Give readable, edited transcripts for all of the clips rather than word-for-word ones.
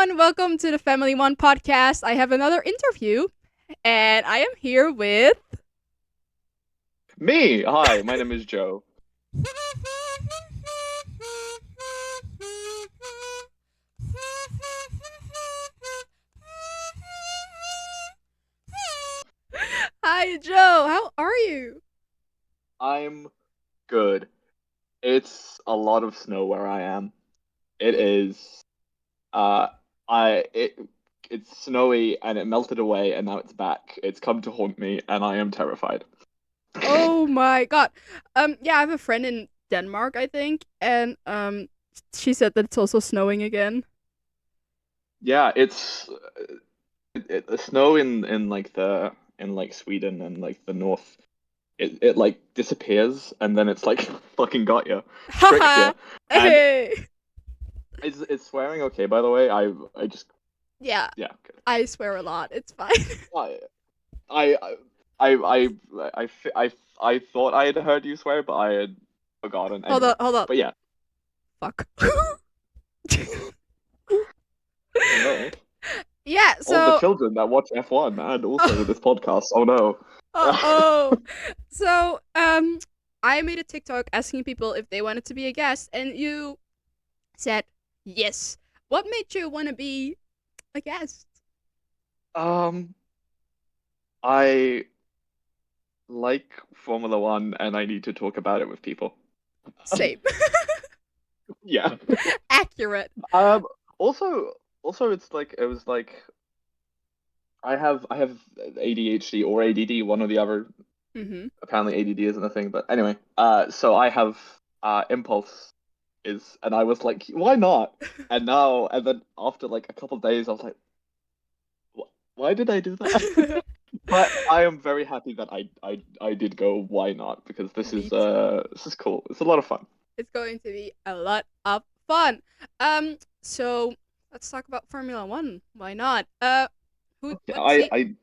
everyone. Welcome to the Family One podcast. I have another interview, and I am here with. Me! Hi, my name is Joe. Hi, Joe. How are you? I'm good. It's a lot of snow where I am. It is uh I it it's snowy and it melted away and now it's back. It's come to haunt me and I am terrified. Oh my god. Yeah, I have a friend in Denmark, I think, and she said that it's also snowing again. Yeah, the snow in like the in like Sweden and like the north. It like disappears and then it's like fucking got you, tricked Haha. you. And Hey. it's swearing okay by the way. I just Yeah, yeah. Okay. I swear a lot. It's fine. I I I I thought I had heard you swear, but I had forgotten hold on, anyway. hold on. But yeah, Fuck. oh no, Yeah. all the So. children that watch F1 and also this podcast. Oh no. Oh. So, I made a TikTok asking people if they wanted to be a guest, and you said yes. What made you want to be a guest? Um, I like Formula One, and I need to talk about it with people. Same. Yeah. Accurate. Um. Also, it's like it was like I have ADHD or ADD, one or the other. Mm-hmm. Apparently ADD isn't a thing, but anyway. So I have impulse is, and I was like, why not? And then after like a couple of days, I was like, why did I do that? But I am very happy that I did go. Why not? Because Me too. this is cool. It's a lot of fun. It's going to be a lot of fun. So let's talk about Formula One. Why not? Yeah, What team?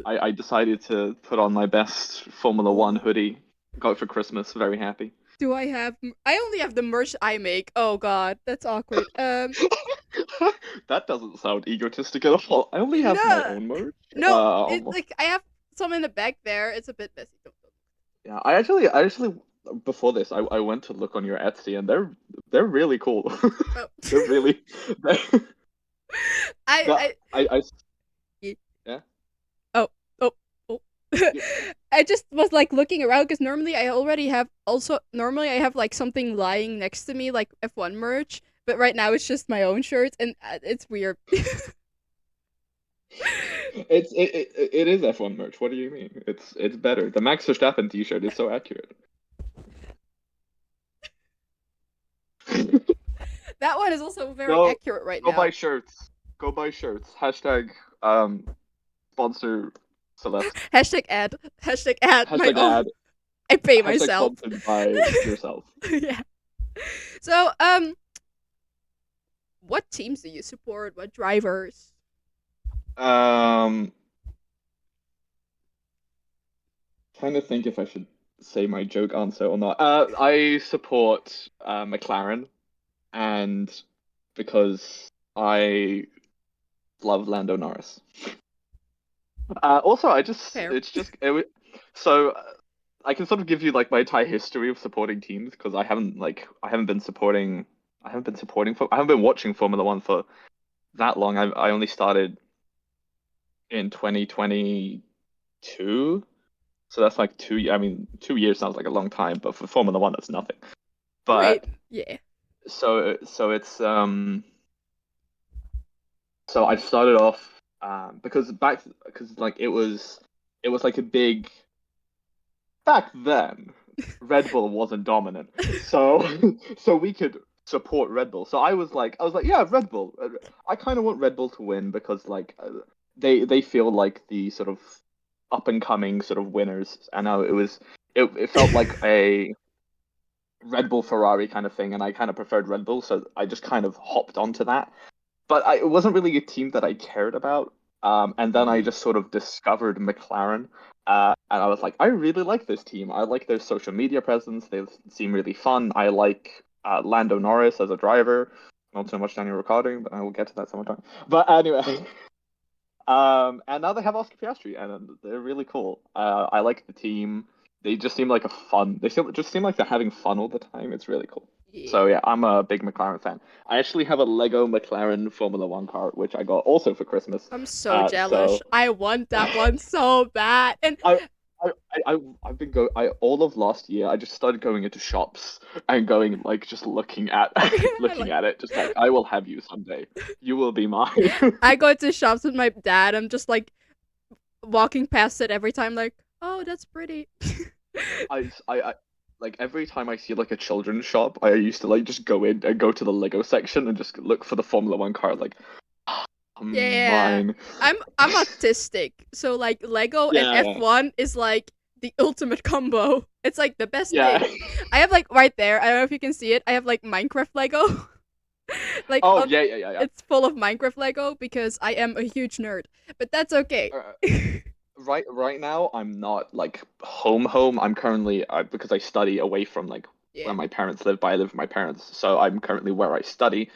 I decided to put on my best Formula One Oh, hoodie. Got it for Christmas. Very happy. do I have? I only have the merch I make. Oh God, that's awkward. That doesn't sound egotistic at all. I only have my No, own merch. no. It like I have some in the back there. It's a bit messy. Yeah, I actually before this I went to look on your Etsy and they're really cool. Oh. They're really they're, that I I yeah. yeah. Oh, oh, oh. Yeah. I just was like looking around because normally I have like something lying next to me like F1 merch, but right now it's just my own shirt and it's weird. It is F1 merch. What do you mean? It's better. The Max Verstappen t-shirt is so accurate. That one is also very Go accurate right go buy now. shirts. Go buy shirts. Hashtag sponsor Celeste. Hashtag ad. Hashtag ad. My Hashtag own. ad. I pay Hashtag myself. sponsored by yourself. Yeah. So what teams do you support? What drivers? Um, Trying to think if I should say my joke answer or not. I support McLaren, and because I love Lando Norris. Also, Fair. it's just so I can sort of give you like my entire history of supporting teams because I haven't been watching Formula One for that long. I only started in 2022. So that's like I mean, 2 years sounds like a long time, but for Formula One, that's nothing. Right. But Yeah. so it's so I started off because like it was like a big back then. Red Bull wasn't dominant, so so we could support Red Bull. So I was like, yeah, Red Bull. I kind of want Red Bull to win because like they feel like the sort of up and coming sort of winners. I know it felt like a Red Bull Ferrari kind of thing, and I kind of preferred Red Bull, so I just kind of hopped onto that. But it wasn't really a team that I cared about. And then I Mhm. just sort of discovered McLaren, and I was like, I really like this team. I like their social media presence. They seem really fun. I like Lando Norris as a driver. not so much Daniel Ricciardo, but I will get to that sometime. But anyway, and now they have Oscar Piastri, and they're really cool. I like the team. They just seem like a fun. Just seem like they're having fun all the time. It's really cool. Yeah. So yeah, I'm a big McLaren fan. I actually have a Lego McLaren Formula One car, which I got also for Christmas. I'm so jealous. So I want that one so bad. And I. I've been I all of last year I just started going into shops and going like just looking at I looking like at it just like I will have you someday. You will be mine. I go to shops with my dad. I'm just like walking past it every time, like, oh, that's pretty. I like every time I see like a children's shop, I used to like just go in and go to the Lego section and just look for the Formula One car. Like, Yeah. mine. I'm autistic. So like Lego and Yeah, F1 is like the ultimate combo. It's like the best yeah. thing. I have like right there, I don't know if you can see it. I have like Minecraft Lego. like Oh on yeah, yeah, yeah, yeah. it's full of Minecraft Lego because I am a huge nerd. But that's okay. Uh, right now, I'm not like home. I'm currently because I study away from like where Yeah. my parents live, but I live with my parents, so I'm currently where I study.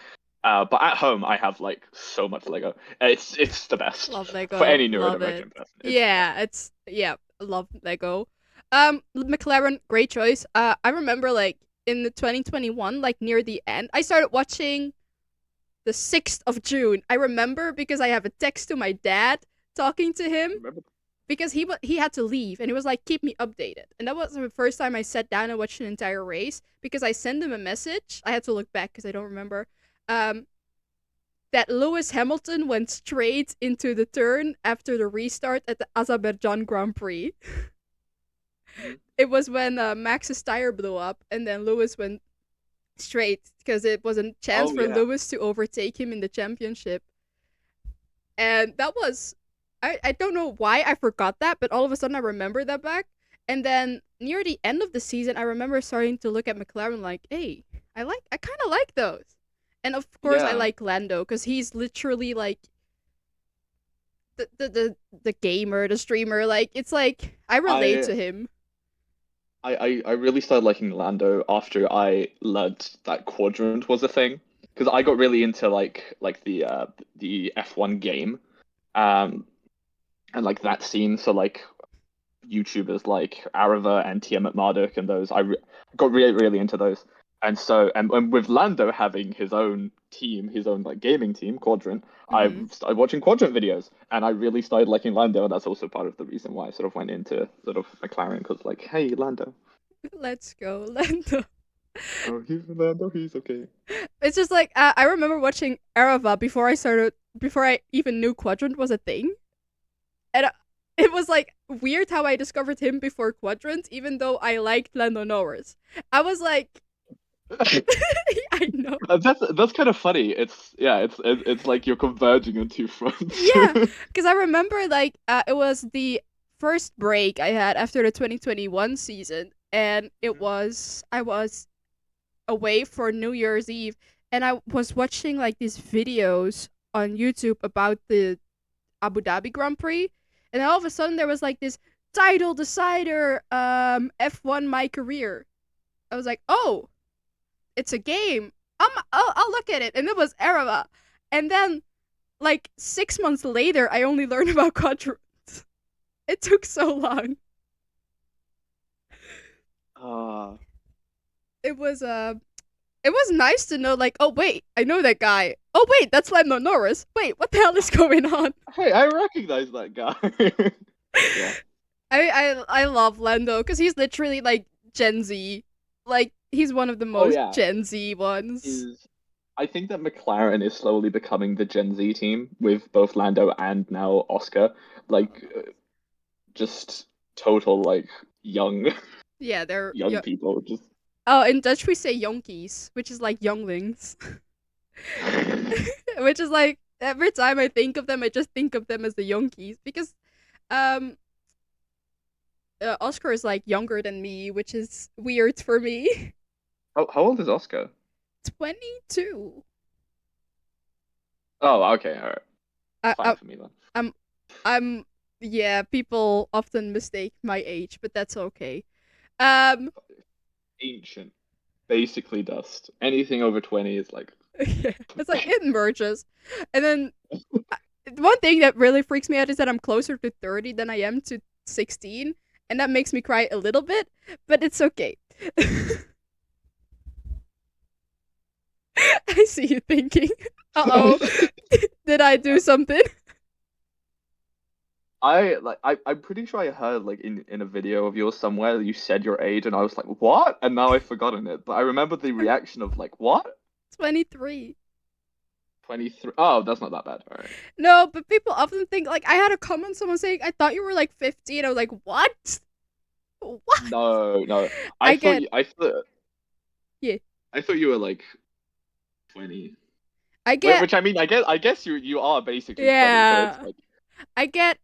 But at home, I have like so much Lego. It's the best Love for Lego. any Love it. neurodivergent person. It's the best. Yeah, it's yeah, love Lego. McLaren, great choice. I remember like in the 2021, like near the end, I started watching the 6th of June. I remember because I have a text to my dad talking to him Remember? because he had to leave and he was like keep me updated. And that was the first time I sat down and watched an entire race because I sent him a message. I had to look back because I don't remember. Um that Lewis Hamilton went straight into the turn after the restart at the Azerbaijan Grand Prix. Mhm. It was when Max's tire blew up, and then Lewis went straight because it was a chance Oh for yeah. Lewis to overtake him in the championship. And that was, I don't know why I forgot that, but all of a sudden I remember that back. And then near the end of the season, I remember starting to look at McLaren like, hey, I kind of like those. And of course, I Yeah. like Lando because he's literally like the gamer, the streamer. Like it's like I relate I to him. I really started liking Lando after I learned that Quadrant was a thing because I got really into like the F1 game um and like that scene. So like YouTubers like Arava and Tia McMurdoch and those got really into those. And so and with Lando having his own team, his own like gaming team, Quadrant, I Hmm. started watching Quadrant videos and I really started liking Lando. And that's also part of the reason why I sort of went into sort of McLaren because like, hey, Lando. Let's go, Lando. Oh, he's Lando, he's okay. It's just like I remember watching Arava before I even knew Quadrant was a thing, and it was like weird how I discovered him before Quadrant, even though I liked Lando Norris. I was like, I know, That's kind of funny. It's like you're converging on two fronts. yeah, because I remember like it was the first break I had after the 2021 season, and I was away for New Year's Eve, and I was watching like these videos on YouTube about the Abu Dhabi Grand Prix, and all of a sudden there was like this title decider F1 my career. I was like, oh, it's a game. I'll look at it, and it was Arava, and then like 6 months later, I only learned about Quadrant. It took so long. uh, It was it was nice to know like, oh wait, I know that guy. Oh wait, that's Lando Norris. Wait, what the hell is going on? hey, I recognize that guy. Yeah. I love Lando because he's literally like Gen Z. Like he's one of the Oh most yeah. Gen Z ones. Is I think that McLaren is slowly becoming the Gen Z team with both Lando and now Oscar. Like just total like young Yeah, they're young yeah. people. Just Oh, in Dutch we say jonkies, which is like younglings. Which is like every time I think of them, I just think of them as the jonkies because um Oscar is like younger than me, which is weird for me. how old is Oscar? 22. Oh, okay, all right. I, Fine I for me then. I'm I'm yeah, people often mistake my age, but that's okay. Um Ancient. Basically dust. Anything over 20 is like Yeah, it's like it merges, and then one thing that really freaks me out is that I'm closer to 30 than I am to 16, and that makes me cry a little bit, but it's okay. I see you thinking, uh oh, did I do something? I'm pretty sure I heard like in a video of yours somewhere you said your age and I was like, what? And now I've forgotten it. But I remember the reaction of like, what? 23. 23. Oh, that's not that bad. All right. No, but people often think, like, I had a comment, someone saying, I thought you were like 15. I was like, what? What? No, no. I get, yeah, I thought you were like 20. I get, Which I mean, I guess you are basically 20, so it's yeah, like I get,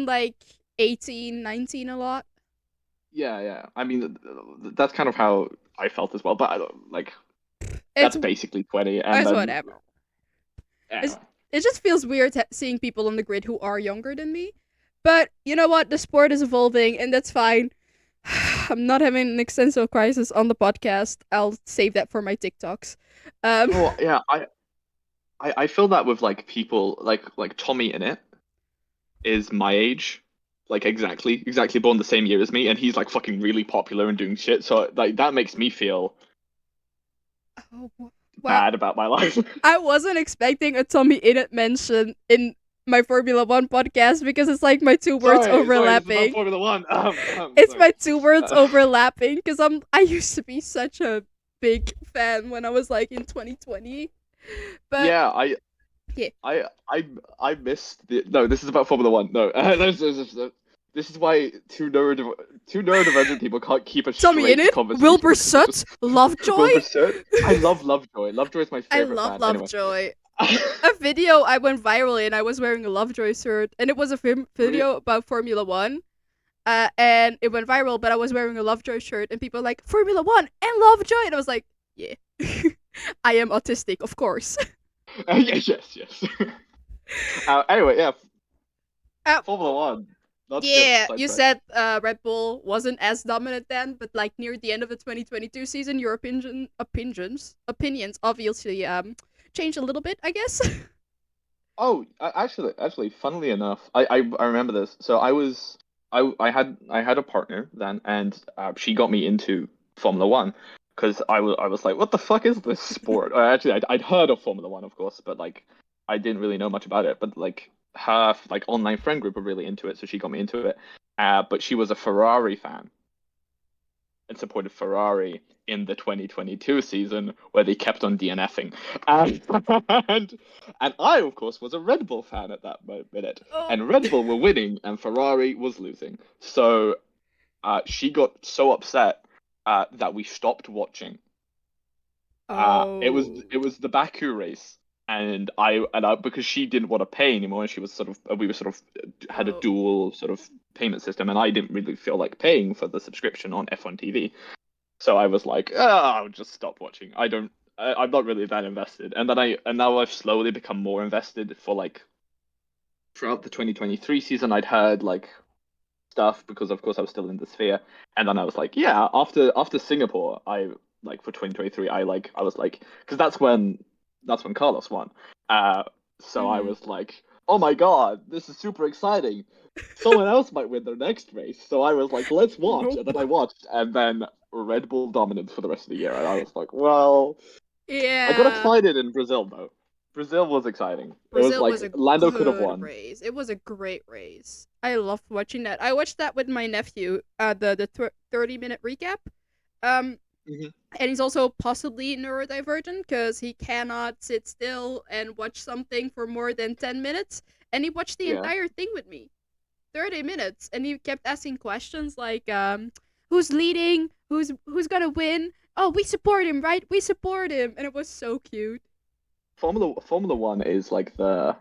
like 18, 19 a lot. yeah, yeah. I mean, that's kind of how I felt as well. But I don't like It's, that's basically 20, and it's then whatever. It's, yeah. it just feels weird seeing people on the grid who are younger than me. But you know what? The sport is evolving, and that's fine. I'm not having an existential crisis on the podcast. I'll save that for my TikToks. Um, Oh yeah, I feel that with like people like Tommy in it is my age, like exactly born the same year as me, and he's like fucking really popular and doing shit. So like that makes me feel oh, wow. bad about my life. I wasn't expecting a Tommy Innit mention in my Formula One podcast because it's like my two words Sorry, this is not overlapping. Formula One. It's Sorry. my two words Uh, overlapping because I used to be such a big fan when I was like in 2020. But yeah, yeah, I missed the no. This is about Formula One. No, this is why two neurodivergent people can't keep a Tommy straight Innit, conversation. Wilbur Soot, Lovejoy. Wilbur Soot. I love Lovejoy. Lovejoy is my I favorite love fan. Anyway. Lovejoy. A video I went viral in, I was wearing a Lovejoy shirt, and it was a video about Formula One. And it went viral, but I was wearing a Lovejoy shirt, and people were like, Formula One and Lovejoy! And I was like, yeah. I am autistic, of course. Yes. Anyway, yeah, Uh, Formula One. Not to get yeah, you sidetracked. said Red Bull wasn't as dominant then, but like near the end of the 2022 season, your opinions obviously changed a little bit, I guess. Oh, actually, funnily enough, I remember this. So I had a partner then, and she got me into Formula One because I was like, what the fuck is this sport? Actually, I'd heard of Formula One, of course, but like I didn't really know much about it. But like her like online friend group were really into it, so she got me into it. But she was a Ferrari fan and supported Ferrari in the 2022 season where they kept on DNFing. And, and I, of course, was a Red Bull fan at that minute. Oh. And Red Bull were winning and Ferrari was losing. So she got so upset that we stopped watching. Oh. It was the Baku race. And I because she didn't want to pay anymore, and she was sort of we were sort of had a Oh. dual sort of payment system, and I didn't really feel like paying for the subscription on F1 TV. So I was like, I'll just stop watching. I'm not really that invested. And now I've slowly become more invested for like throughout the 2023 season. I'd heard like stuff because of course I was still in the sphere, and then I was like, yeah, after Singapore, I like for 2023, I was like, because that's when Carlos won. So I Mm-hmm. was like, oh my god, this is super exciting. Someone else might win their next race. So I was like, let's watch. And Nope. then I watched, and then Red Bull dominance for the rest of the year. And I was like, well, I got Yeah. excited in Brazil though. Brazil was exciting. It was Brazil like was a Lando could have good won. race. It was a great race. I loved watching that. I watched that with my nephew. The 30-minute recap. Um, Mhm. and he's also possibly neurodivergent because he cannot sit still and watch something for more than 10 minutes. And he watched the Yeah. entire thing with me, 30 minutes, and he kept asking questions like, "Who's leading? Who's gonna win? Oh, we support him, right? We support him," and it was so cute. Formula One is like the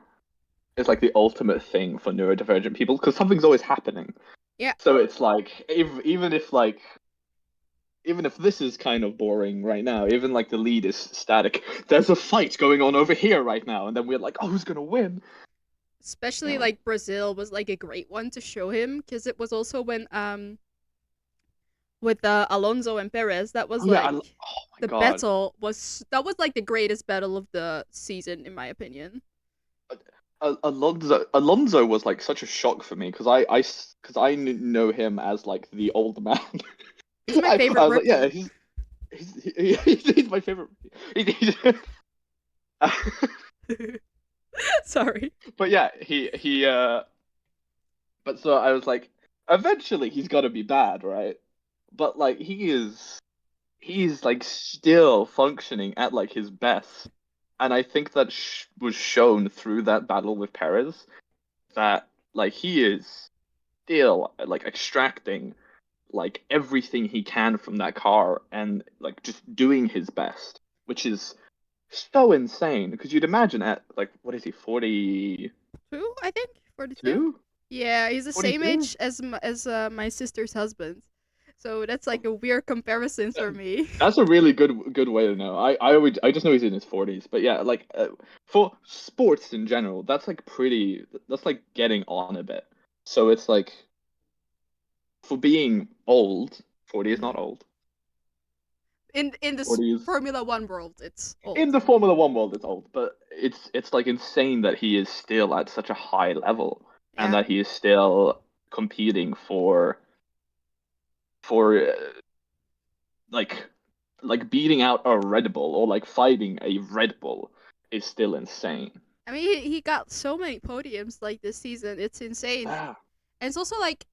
ultimate thing for neurodivergent people because something's always happening. Yeah. So it's like even if this is kind of boring right now, even like the lead is static, there's a fight going on over here right now, and then we're like, oh, who's gonna win? Especially Anyway, like Brazil was like a great one to show him because it was also when with Alonso and Perez. That was Oh yeah, like oh my the God. battle was that was like the greatest battle of the season in my opinion. Alonso was like such a shock for me because because know him as like the old man. He's my I favorite was like, yeah, rookie. he's my favorite. Sorry. But yeah, but so I was like, eventually he's got to be bad, right? But like he's like still functioning at like his best, and I think that was shown through that battle with Perez that like he is still like extracting like everything he can from that car and like just doing his best, which is so insane because you'd imagine at like what is he 42? Two, I think 42. Yeah, he's the same 42? age as my sister's husband. So that's like a weird comparison for me. That's a really good way to know. I just know he's in his 40s, but yeah, like for sports in general, that's like pretty. That's like getting on a bit. So it's like for being old, 40 is not Mhm. old. In this 40 is Formula One world, it's in old. the Formula One world, it's old, but it's like insane that he is still at such a high level and Yeah. that he is still competing for like beating out a Red Bull or like fighting a Red Bull is still insane. I mean, he got so many podiums like this season. It's insane. Yeah. And it's also like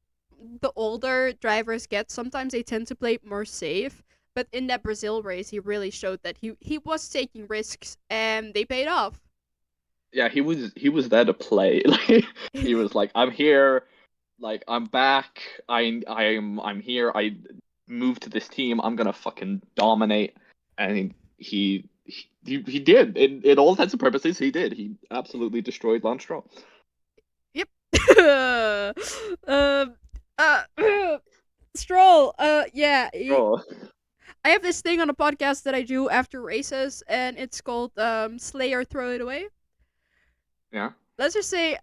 the older drivers get, sometimes they tend to play more safe. But in that Brazil race, he really showed that he was taking risks and they paid off. Yeah, he was there to play. Like he was like, I'm here, like I'm back. I'm here. I moved to this team. I'm gonna fucking dominate. And he did. In all intents and purposes, he did. He absolutely destroyed Lance Stroll. Yep. um. Uh. Stroll. Yeah. Stroll. I have this thing on a podcast that I do after races, and it's called "Slay or Throw It Away." Yeah. Let's just say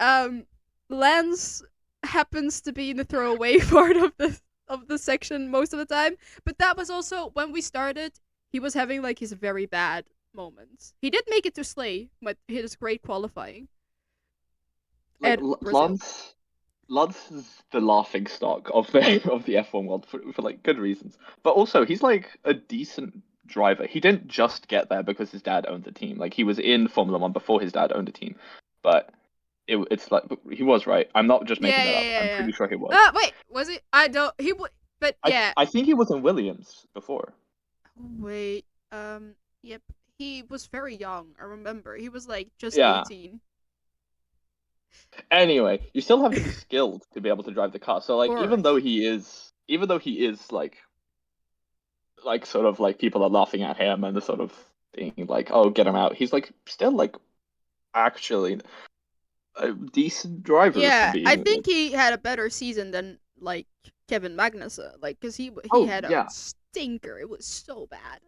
Lance happens to be in the throwaway part of the section most of the time, but that was also when we started. He was having like his very bad moments. He did make it to Slay, but he was great qualifying Like at Brazil. Lance is the laughing stock of the of the F1 world for like good reasons. But also he's like a decent driver. He didn't just get there because his dad owned the team. Like he was in Formula One before his dad owned a team. But it's like he was right. I'm not just Yeah, making that yeah, up. yeah, I'm yeah. pretty sure he was. Wait, was it? I don't. He would, but I yeah. I think he was in Williams before. Wait. Yep. He was very young. I remember. He was like just Yeah. 18. Anyway, you still have to be skilled to be able to drive the car. So Of like course. even though he is like sort of like people are laughing at him and the sort of being like, oh, get him out. He's like still like actually a decent driver for Yeah, I being think like, he had a better season than like Kevin Magnussen, like because he oh had a yeah, stinker. It was so bad.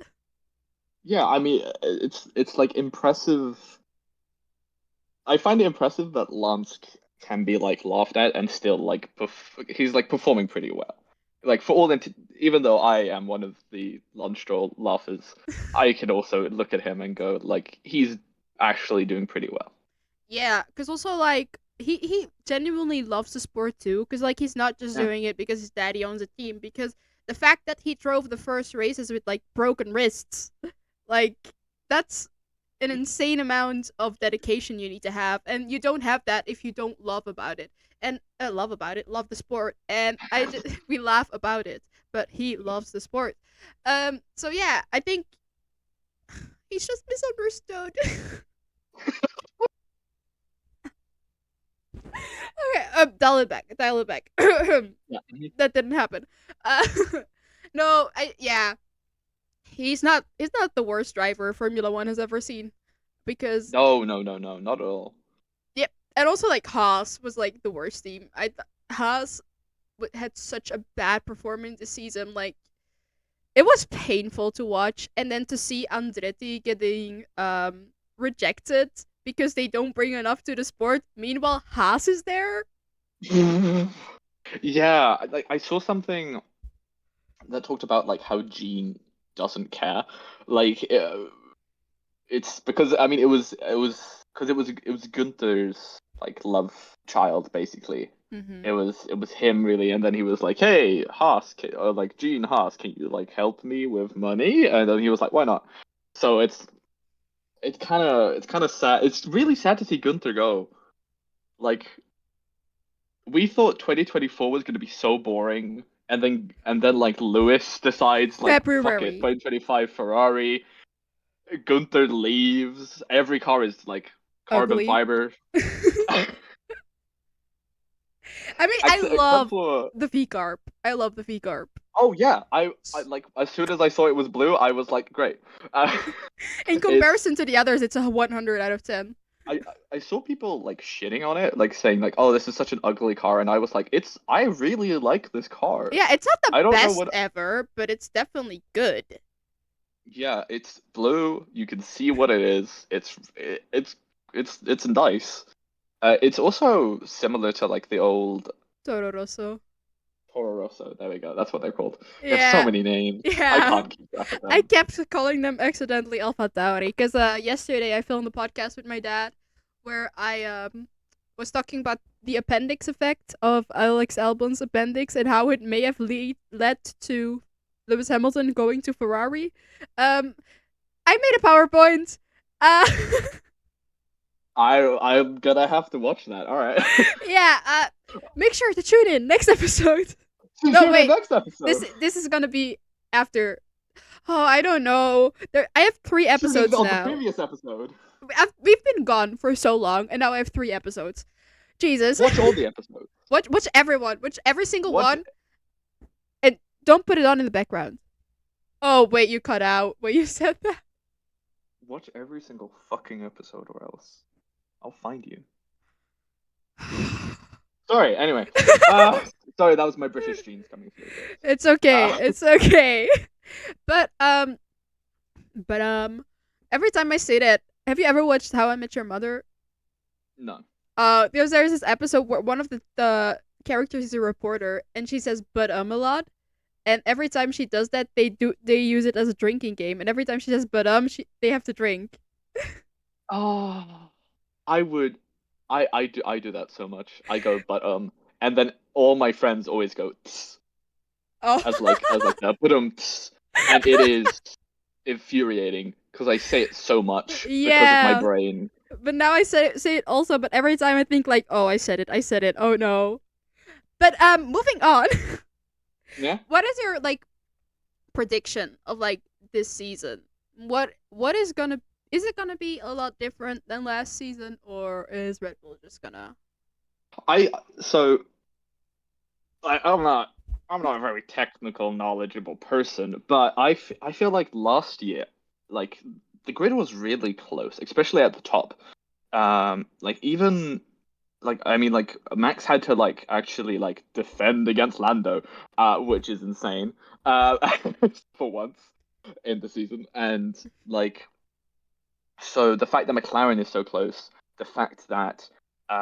yeah. I mean, it's like impressive. I find it impressive that Lance can be like laughed at and still like he's like performing pretty well. Like for all the even though I am one of the Lance Stroll laughers, I can also look at him and go like he's actually doing pretty well. Yeah, because also like he genuinely loves the sport too. Because like he's not just Yeah. doing it because his daddy owns a team. Because the fact that he drove the first races with like broken wrists, like that's an insane amount of dedication you need to have, and you don't have that if you don't love about it. And love the sport. And we laugh about it, but he loves the sport. So yeah, I think he's just misunderstood. Okay, dial it back. Dial it back. Yeah. That didn't happen. Uh, no, yeah, he's not the worst driver Formula One has ever seen because No, no, no, no, not at all. yep, and also like Haas was like the worst team. Haas had such a bad performance this season. Like it was painful to watch, and then to see Andretti getting rejected because they don't bring enough to the sport. Meanwhile, Haas is there. Yeah, like I saw something that talked about like how Gene doesn't care. Like it's because I mean it was Gunther's like love child basically. Mm-hmm. It was him really, and then he was like, "Hey, Haas, or like Gene Haas, can you like help me with money?" And then he was like, "Why not?" So it's kind of sad. It's really sad to see Gunther go. Like we thought 2024 was going to be so boring, and then like Lewis decides like fuck it, February. 2025 Ferrari. Gunther leaves. Every car is like carbon Ugly. fiber. I mean, I Except love for the V Carp. I love the V Carp. oh yeah, I like as soon as I saw it was blue, I was like great. Uh, In it's comparison to the others, it's a 100 out of 10. I saw people like shitting on it, like saying like, "Oh, this is such an ugly car," and I was like, "It's I really like this car." Yeah, it's not the I don't know best what. ever, but it's definitely good. Yeah, it's blue. You can see what it is. It's nice. It's also similar to like the old Toro Rosso. Toro Rosso. There we go. That's what they're called. They have so Yeah, many names. I yeah. can't keep track of I them. kept calling them accidentally Alpha Tauri because yesterday I filmed a podcast with my dad where I was talking about the appendix effect of Alex Albon's appendix and how it may have led to Lewis Hamilton going to Ferrari. Um, I made a PowerPoint. Uh, I'm gonna have to watch that. All right. yeah. Make sure to tune in next episode. See No, you in the wait. next episode. This is gonna be after. Oh, I don't know. I have 3 Tune in episodes on the now. previous episode. We've been gone for so long, and now I have 3 episodes. Jesus. Watch all the episodes. Watch everyone. Watch every single Watch one, and don't put it on in the background. Oh wait, you cut out when you said that. watch every single fucking episode, or else I'll find you. Sorry. Anyway. Uh, sorry. That was my British genes coming through. It's okay. Uh, It's okay. But every time I say that, have you ever watched How I Met Your Mother? no. Because there's this episode where one of the characters is a reporter, and she says "but a lot." And every time she does that, they use it as a drinking game. And every time she says "but they have to drink. Oh, I would. I do that so much. I go, and then all my friends always go tss, Oh, as like that, and it is infuriating because I say it so much because of my yeah. brain. But now I say it also. But every time I think like, oh, I said it. I said it. Oh no. But moving on. Yeah. What is your like prediction of like this season? What is it gonna be a lot different than last season, or is Red Bull just gonna? I so I'm not a very technical, knowledgeable person, but I feel like last year, like the grid was really close, especially at the top. Like even like I mean like Max had to like actually like defend against Lando, which is insane. Uh, for once in the season, and like so the fact that McLaren is so close, the fact that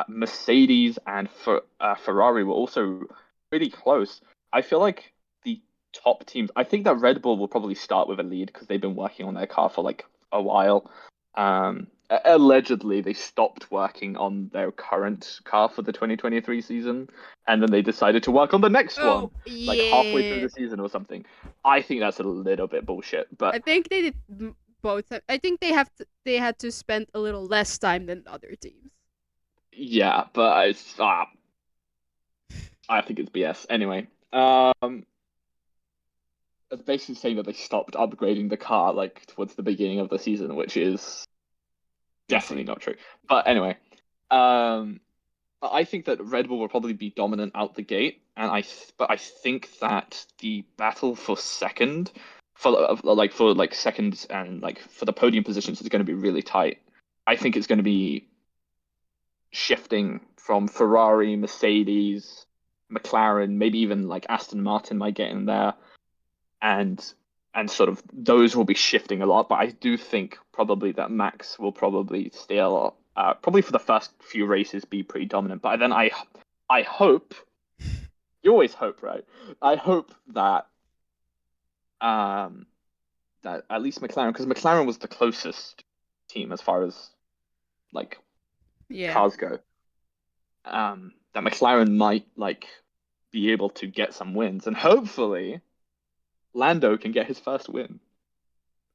Mercedes and Ferrari were also pretty close. I feel like the top teams. I think that Red Bull will probably start with a lead because they've been working on their car for like a while. Allegedly, they stopped working on their current car for the 2023 season, and then they decided to work on the next one, Oh like halfway through yeah, the season or something. I think that's a little bit bullshit, I but think they did both. I think they had to spend a little less time than other teams. yeah, but I think it's BS. Anyway, it's basically saying that they stopped upgrading the car like towards the beginning of the season, which is definitely Insane. not true. But anyway, um, I think that Red Bull will probably be dominant out the gate, but I think that the battle for second, for seconds and like for the podium positions is going to be really tight. I think it's going to be shifting from Ferrari, Mercedes, McLaren, maybe even like Aston Martin might get in there, and sort of those will be shifting a lot. But I do think probably that Max will probably still probably for the first few races be pretty dominant. But then I hope you always hope, right? I hope that um, that at least McLaren, because McLaren was the closest team as far as like Yeah. cars go, that McLaren might like be able to get some wins, and hopefully Lando can get his first win.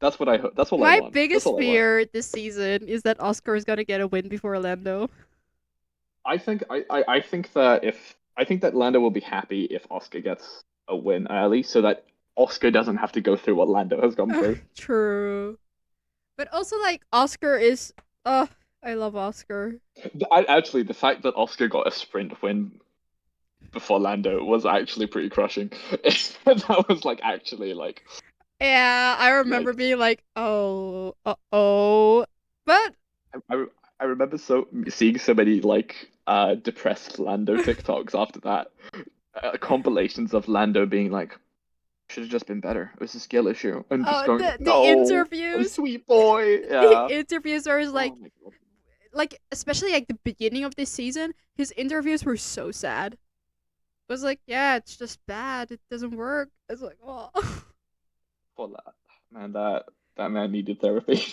That's what I hope. That's all I My want. That's biggest all I want. fear this season is that Oscar is gonna get a win before Orlando. I think that if I think that Lando will be happy if Oscar gets a win early, so that Oscar doesn't have to go through what Lando has gone through. True. But also, like, Oscar is. Oh, I love Oscar. Actually, the fact that Oscar got a sprint win before Lando was actually pretty crushing. That was like actually Yeah, I remember like being like, oh, oh. But I, I remember seeing so many depressed Lando TikToks after that, compilations of Lando being like, should have just been better. It was a skill issue, and just oh, going, the no, my interviews, sweet boy, the yeah. interviews are Oh my god. like, especially like the beginning of this season, his interviews were so sad. It was like, yeah, it's just bad. It doesn't work. It's like, oh, Poor lad. Man, that man needed therapy.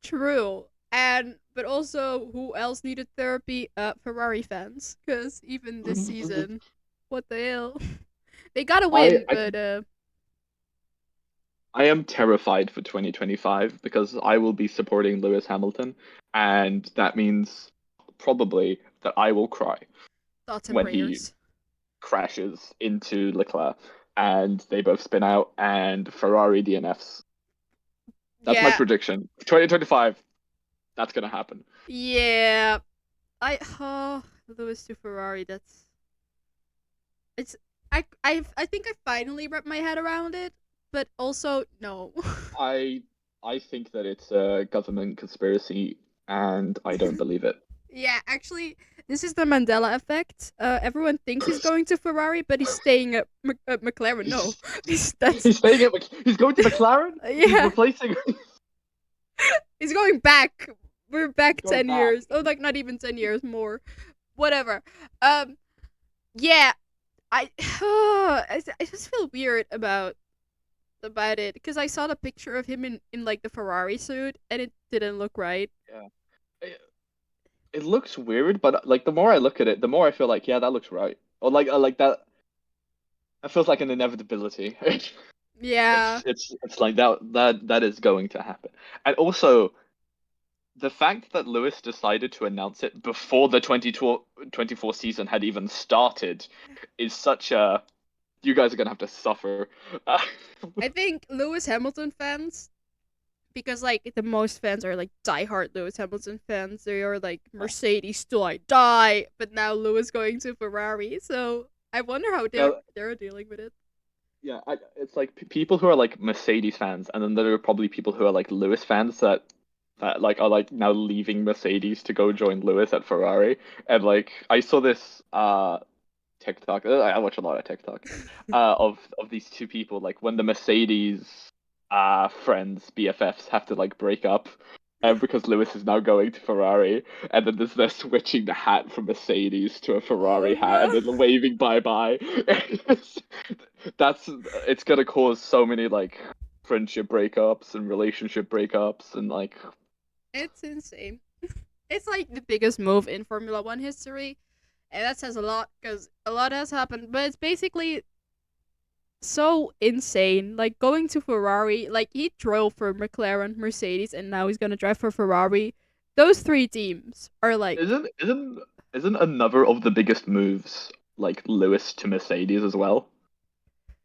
true. And but also, who else needed therapy? Ferrari fans, because even this season, what the hell? They got to I win, I but I am terrified for 2025 because I will be supporting Lewis Hamilton, and that means probably that I will cry thoughts and when he prayers. crashes into Leclerc and they both spin out and Ferrari DNFs. That's my Yeah, prediction. 2025, that's gonna happen. yeah. Lewis to Ferrari. It's I think I finally wrapped my head around it, but also no. I I think that it's a government conspiracy and I don't believe it. Yeah, actually, this is the Mandela effect. Everyone thinks he's going to Ferrari, but he's staying at McLaren. No, He's that's he's going to McLaren. He's yeah. replacing. He's going back. We're back Going 10 years. back. Oh, like not even 10 years more. Whatever. Um. Yeah. I. I just feel weird about it because I saw the picture of him in like the Ferrari suit and it didn't look right. Yeah. It looks weird, but like the more I look at it, the more I feel like yeah, that looks right. Or like that. That feels like an inevitability. Yeah. It's like that is going to happen. And also the fact that Lewis decided to announce it before the 2024 season had even started is such a you guys are gonna have to suffer. I think Lewis Hamilton fans, because like the most fans are like diehard Lewis Hamilton fans. They are like Mercedes till I die, but now Lewis going to Ferrari. So I wonder how Yeah, they're dealing with it. yeah. It's like people who are like Mercedes fans, and then there are probably people who are like Lewis fans that like are like now leaving Mercedes to go join Lewis at Ferrari. And like I saw this TikTok. I watch a lot of TikTok. Of these two people, like when the Mercedes friends BFFs have to like break up, because Lewis is now going to Ferrari, and then they're switching the hat from Mercedes to a Oh Ferrari hat, and no. then waving bye bye. That's it's gonna cause so many like friendship breakups and relationship breakups and like It's insane. It's like the biggest move in Formula One history, and that says a lot because a lot has happened. But it's basically so insane. Like going to Ferrari, like he drove for McLaren, Mercedes, and now he's gonna drive for Ferrari. Those three teams are like, isn't another of the biggest moves like Lewis to Mercedes as well?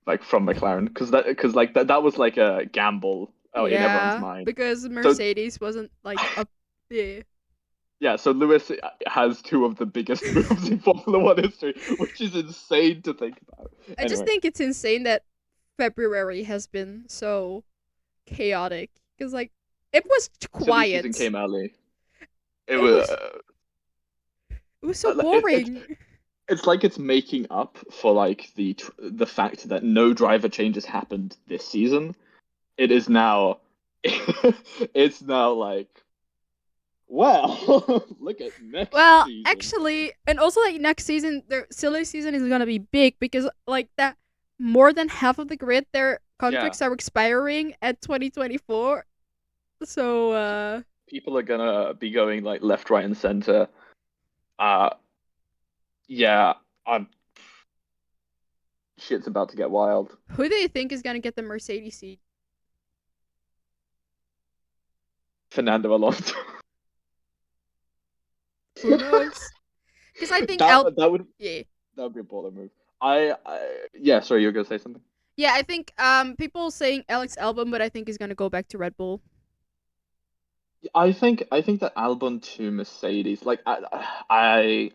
Like from McLaren because like that was like a gamble in everyone's yeah, mind. because So Mercedes wasn't like up there. yeah, so Lewis has two of the biggest moves in Formula One history, which is insane to think about. I just Anyway, think it's insane that February has been so chaotic because like it was silly season quiet. came early. It It was was it was so it's boring. it's like it's making up for like the fact that no driver changes happened this season. It is now it's now like well, look at next Well, season. actually, and also like next season, their silly season is gonna be big because like that more than half of the grid they're Yeah, contracts are expiring at 2024. So people are gonna be going like left, right, and center. Uh, yeah, I'm shit's about to get wild. who do you think is gonna get the Mercedes seat? Fernando Alonso. Who knows? Because I think That Al. that would Yeah. that would be a baller move. Yeah, sorry, you were gonna say something. Yeah, I think people saying Alex Albon, but I think he's gonna go back to Red Bull. I think that Albon to Mercedes, like I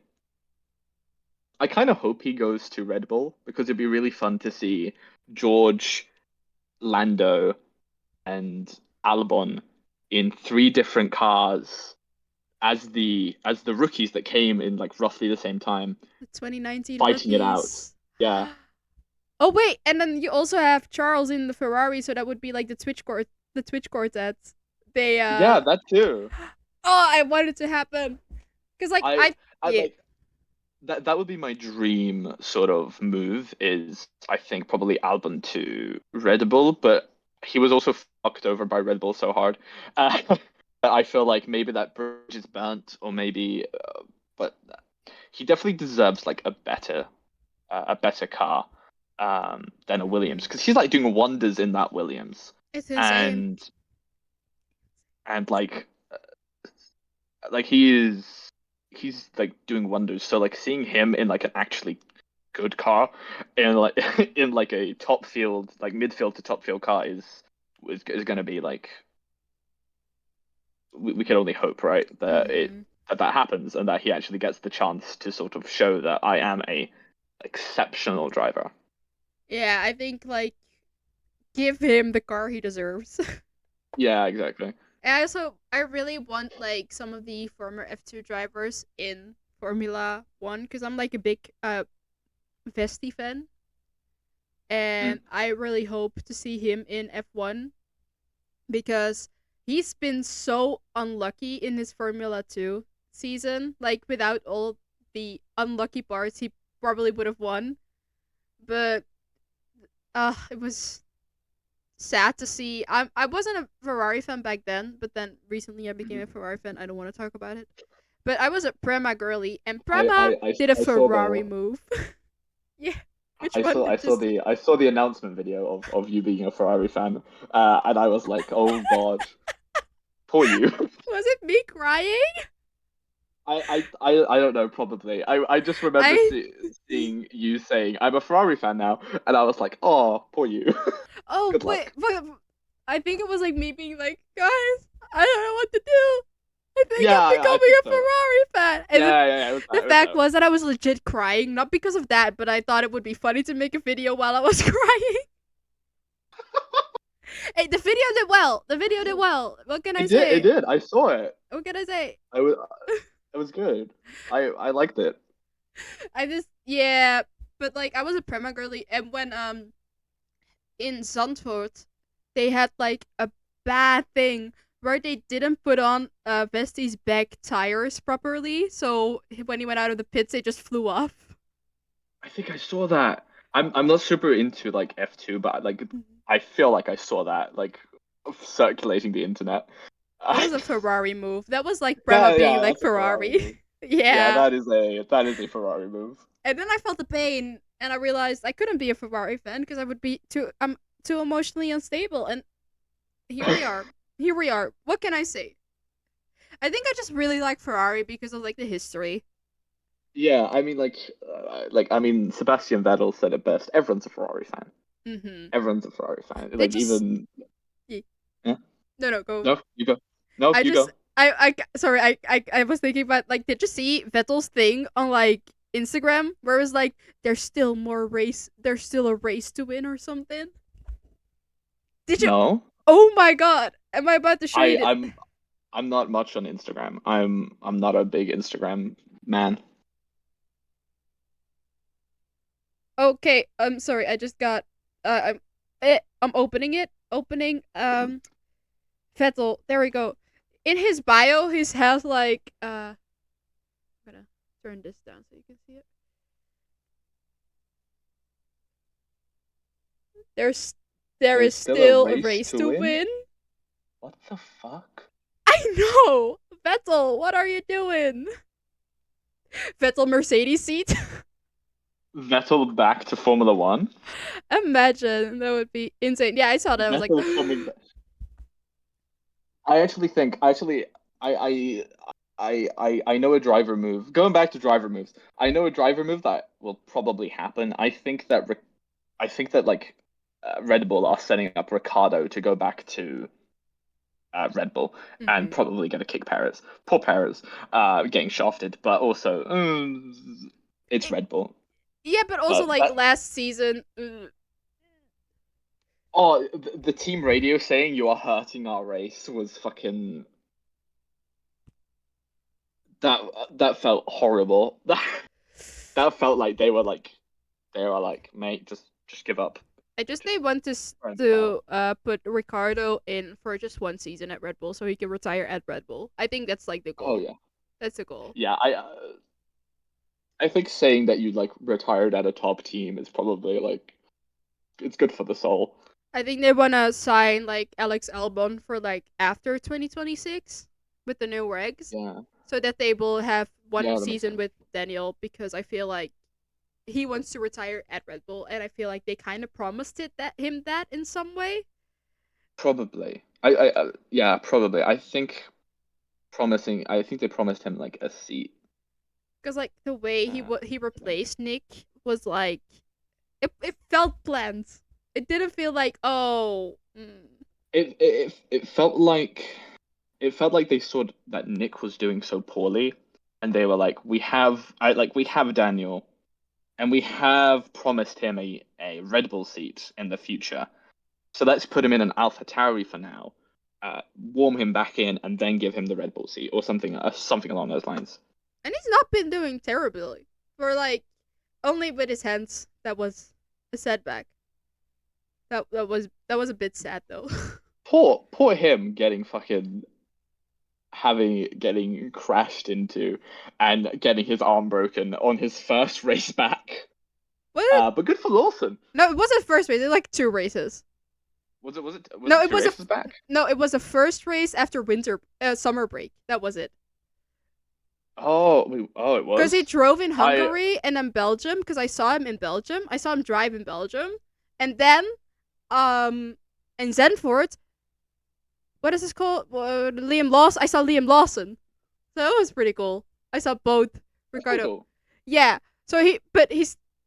kind of hope he goes to Red Bull because it'd be really fun to see George, Lando, and Albon in three different cars as the rookies that came in like roughly the same time, The 2019 fighting it out. rookies. Yeah, Oh wait, and then you also have Charles in the Ferrari, so that would be like the Twitch quartet. They yeah, that too. oh, I want it to happen because like I I I yeah. like that would be my dream sort of move is I think probably Albon to Red Bull, but he was also fucked over by Red Bull so hard. I feel like maybe that bridge is burnt, or maybe, but he definitely deserves like a better car than a Williams Mhm. because he's like doing wonders in that Williams, It's insane. and and like he's like doing wonders. So like seeing him in like an actually good car in like in like a top field, like midfield to top field car is going to be like we can only hope, right, that Mhm. that happens and that he actually gets the chance to sort of show that I am a exceptional driver. Yeah, I think like give him the car he deserves. Yeah, exactly. And I really want like some of the former F2 drivers in Formula 1 cuz I'm like a big Vesti fan Mm. and I really hope to see him in F1 because he's been so unlucky in his Formula 2 season. Like without all the unlucky parts, he probably would have won. But it was sad to see. I wasn't a Ferrari fan back then, but then recently I became a Mhm. Ferrari fan. I don't want to talk about it. But I was a Prema girly, and I, Prema I, I, did a I saw Ferrari the move. Yeah, which I one saw I did saw this? the I saw the announcement video of you being a Ferrari fan, and I was like, oh God, poor you. Was it me crying? I don't know, probably. I just remember I seeing you saying, I'm a Ferrari fan now, and I was like, oh, poor you. oh, Good luck. but I think it was like me being like, guys, I don't know what to do. I think Yeah, I'm I becoming think a so. Ferrari fan. And Yeah, it was the that, it was fact that. was that I was legit crying, not because of that, but I thought it would be funny to make a video while I was crying. Hey, the video did well. The video did well. What can I It say? did. I saw it. What can I say? I was, it was good. I liked it. I just yeah, but like I was a Prema girly, and when in Zandvoort they had like a bad thing where they didn't put on Vesti's back tires properly, so when he went out of the pits, they just flew off. I think I saw that. I'm not super into like F2, but like Mhm. I feel like I saw that like circulating the internet. That was a Ferrari move. That was like Prema That being yeah, like that's a Ferrari Ferrari. move. Yeah, Yeah. that is a Ferrari move. And then I felt the pain, and I realized I couldn't be a Ferrari fan because I would be too emotionally unstable. And here we are. Here we are. What can I say? I think I just really like Ferrari because of like the history. Yeah, I mean Sebastian Vettel said it best. Everyone's a Ferrari fan. Mm-hmm. Everyone's a Ferrari fan. They Like just even yeah. yeah. No, go. No, you go. No, I you just go. sorry. I was thinking about like did you see Vettel's thing on like Instagram where it was like there's still a race to win or something? Did you? No. Oh my god! Am I about to show you I this? I'm not much on Instagram. I'm not a big Instagram man. Okay, I'm sorry. I just got. I'm opening it. Opening. Vettel. There we go. In his bio, he has like. I'm gonna turn this down so you can see it. There's There is There's still a still a race race to to win? win. What the fuck? I know! Vettel, what are you doing? Vettel Mercedes seat? Vettel back to Formula One? Imagine, that would be insane. Yeah, I saw that. I was like, Vettel coming back. I actually think I I know a driver move. Going back to driver moves, I know a driver move that will probably happen. I think that like Red Bull are setting up Ricardo to go back to Red Bull and mhm. probably going to kick Perez. Poor Perez, getting shafted, but also it's It- Red Bull. yeah, but also But like that last season, oh, the team radio saying you are hurting our race was fucking that that felt horrible. That felt like they were like, mate, just give up. I just Just they want to burn out. to put Ricardo in for just one season at Red Bull so he can retire at Red Bull. I think that's like the Oh goal. yeah. That's the goal. Yeah, I think saying that you like retired at a top team is probably like it's good for the soul. I think they wanna sign like Alex Albon for like after 2026 with the new regs, Yeah. so that they will have one Yeah, that makes season sense. with Daniel because I feel like he wants to retire at Red Bull and I feel like they kind of promised it that him that in some way Probably. Yeah, probably. I think they promised him like a seat. because like the way Uh, he replaced Nick was like it felt planned. It didn't feel like it it felt like they saw that Nick was doing so poorly, and they were like, we have Daniel, and we have promised him a Red Bull seat in the future. So let's put him in an AlphaTauri for now, warm him back in, and then give him the Red Bull seat or something along those lines. and he's not been doing terribly for like only with his hands that was a setback. That was a bit sad though. Poor him getting fucking getting crashed into and getting his arm broken on his first race back. Was it? But good for Lawson. No, it wasn't first race. It was like two races. Was No, it it two was races back? no, it was a first race after summer break. That was it. It Because he was. drove in I Hungary and then Belgium. Because I saw him in Belgium. I saw him drive in Belgium, and then in Zandvoort. What is this called? Liam Lawson. I saw Liam Lawson. So that was pretty cool. I saw both That's pretty Ricardo. cool. Yeah. So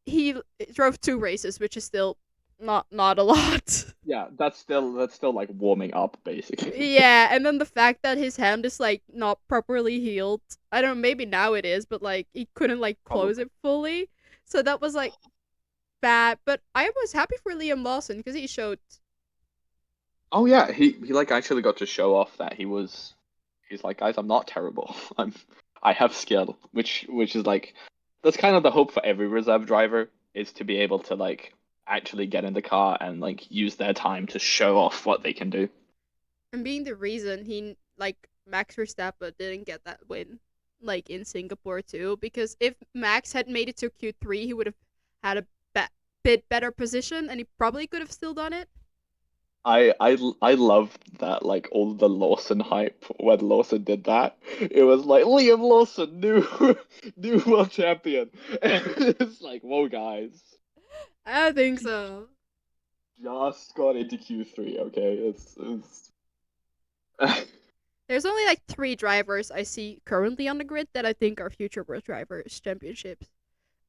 he drove two races, which is still not a lot. Yeah, that's still like warming up basically. Yeah, and then the fact that his hand is like not properly healed. I don't know, maybe now it is, but like he couldn't like close Probably. it fully. So that was like bad, but I was happy for Liam Lawson because he showed Oh yeah, he like actually got to show off that he's like, guys, I'm not terrible. I have skill, which is like that's kind of the hope for every reserve driver is to be able to like actually get in the car and like use their time to show off what they can do. and being the reason he like Max Verstappen didn't get that win like in Singapore too because if Max had made it to Q3, he would have had a bit better position and he probably could have still done it. I loved that like all the Lawson hype when Lawson did that. It was like Liam Lawson, new new world champion. And it's like, whoa guys, I think he so. just got into Q3, okay? It's There's only like three drivers I see currently on the grid that I think are future World Drivers Championships.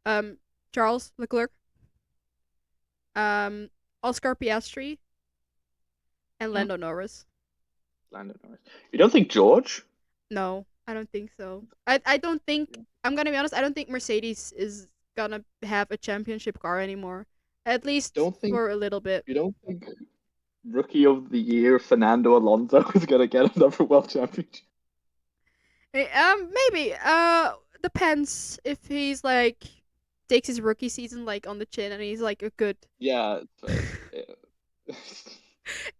Um, Charles Leclerc, um, Oscar Piastri, and Hmm? Lando Norris. Lando Norris. You don't think George? No, I don't think so. I don't think I'm gonna be honest. I don't think Mercedes is gonna have a championship car anymore. At least Don't think for a little bit. you don't think Rookie of the Year Fernando Alonso is gonna get another world championship? Maybe. Depends if he's like takes his rookie season like on the chin and he's like a good. Yeah,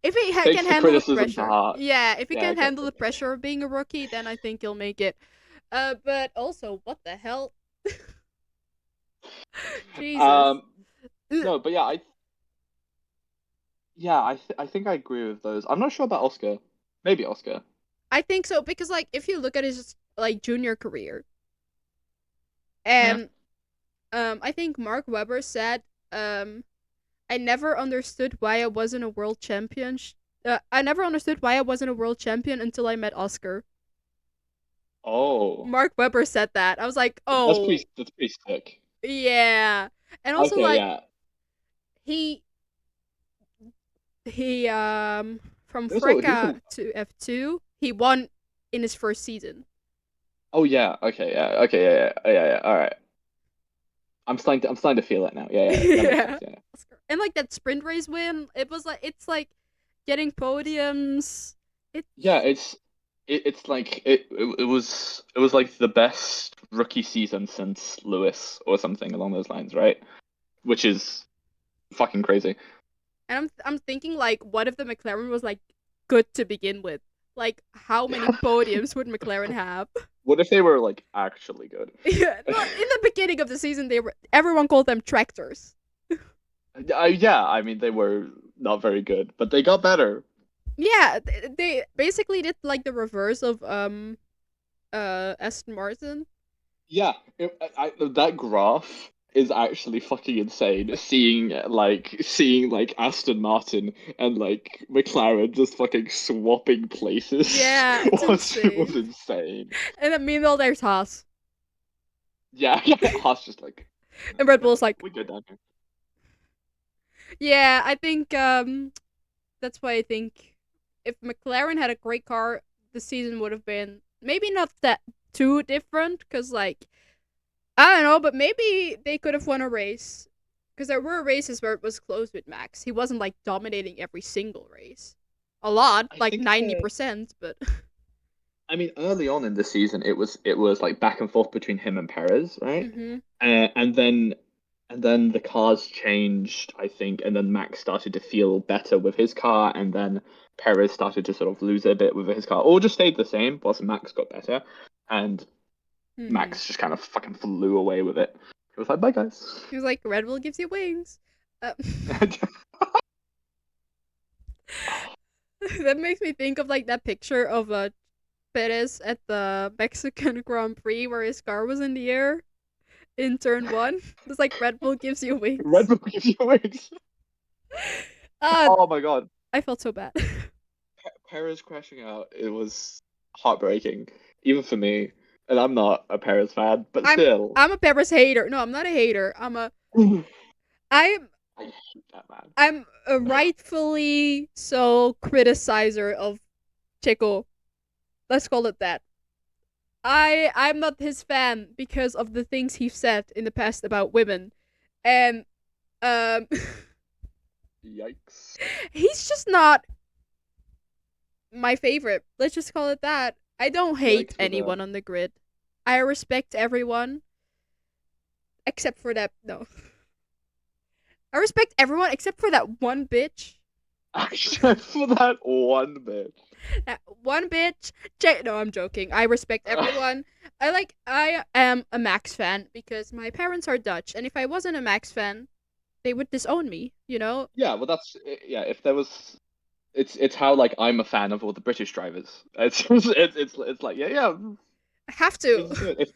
If he can takes the handle the criticism to pressure, heart. yeah. If he Yeah, can handle exactly. the pressure of being a rookie, then I think he'll make it. But also, what the hell? Jesus. Um, Ugh. no, but yeah, Yeah, I think I agree with those. I'm not sure about Oscar. Maybe Oscar. I think so because like if you look at his like junior career, Yeah. and I think Mark Webber said, um, I never understood why I wasn't a world champion. I never understood why I wasn't a world champion until I met Oscar. Oh, Mark Webber said that. I was like, oh that's pretty sick. yeah, and also Okay, like yeah. he he from He Freka also to F2, he won in his first season. Oh yeah, okay, yeah. All right. I'm starting to feel it now. Yeah, that makes sense. Yeah. Yeah. And like that sprint race win, it was like it's like getting podiums. It Yeah, it's like it was like the best rookie season since Lewis or something along those lines, right? Which is fucking crazy. and I'm thinking like what if the McLaren was like good to begin with? Like how many podiums would McLaren have? What if they were like actually good? Yeah, well, in the beginning of the season they were everyone called them tractors. Yeah, I mean they were not very good, but they got better. Yeah, they basically did like the reverse of Aston Martin. Yeah, that graph is actually fucking insane. Seeing like Aston Martin and like McLaren just fucking swapping places Yeah, it's was insane. insane. And then meanwhile there's Haas. Yeah, yeah. Haas just like And Red no, Bull's like, we good down here. yeah, I think that's why I think if McLaren had a great car, the season would have been maybe not that too different because like I don't know, but maybe they could have won a race because there were races where it was close with Max. He wasn't like dominating every single race. A lot, I like think 90%, but I mean early on in the season it was like back and forth between him and Perez, right? mhm. And then the cars changed, I think, and then Max started to feel better with his car, and then Perez started to sort of lose a bit with his car, or just stayed the same, whilst Max got better, and Mhm. Max just kind of fucking flew away with it. He was like, "Bye, guys." He was like Red Bull gives you wings. Uh, that makes me think of like that picture of Perez at the Mexican Grand Prix where his car was in the air in turn one. It's like Red Bull gives you Red wings. Bull gives you wings. Ah, Oh my god, I felt so bad. Perez crashing out. It was heartbreaking, even for me, and I'm not a Perez fan, but I'm still. I'm a Perez hater. No, I'm not a hater. I I'm hate that man. I'm a rightfully so criticizer of Checo. Let's call it that. I'm not his fan because of the things he said in the past about women. And um Yikes. he's just not my favorite. Let's just call it that. I don't hate Yikes with a anyone on the grid. I respect everyone except for that. No, I respect everyone except for that one bitch. except for that one bit. That one bitch. No, I'm joking. I respect everyone. I am a Max fan because my parents are Dutch, and if I wasn't a Max fan, they would disown me. You know, Yeah, well, that's yeah. If there was, it's how like I'm a fan of all the British drivers. It's like yeah. I have to.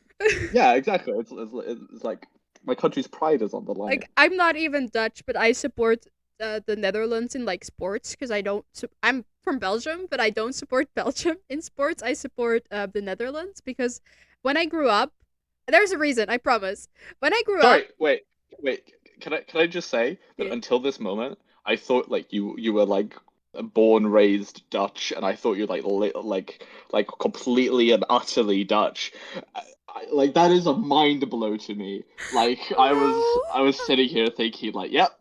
Yeah, exactly. It's like my country's pride is on the line. Like I'm not even Dutch, but I support the Netherlands in like sports because I don't. I'm from Belgium, but I don't support Belgium in sports. I support the Netherlands because when I grew up, there's a reason. I promise. When I grew up, Sorry, wait. Can I just say that yeah, until this moment, I thought like you were like born raised Dutch, and I thought you're like completely and utterly Dutch. Like that is a mind blow to me. Like no, I was sitting here thinking like, yep,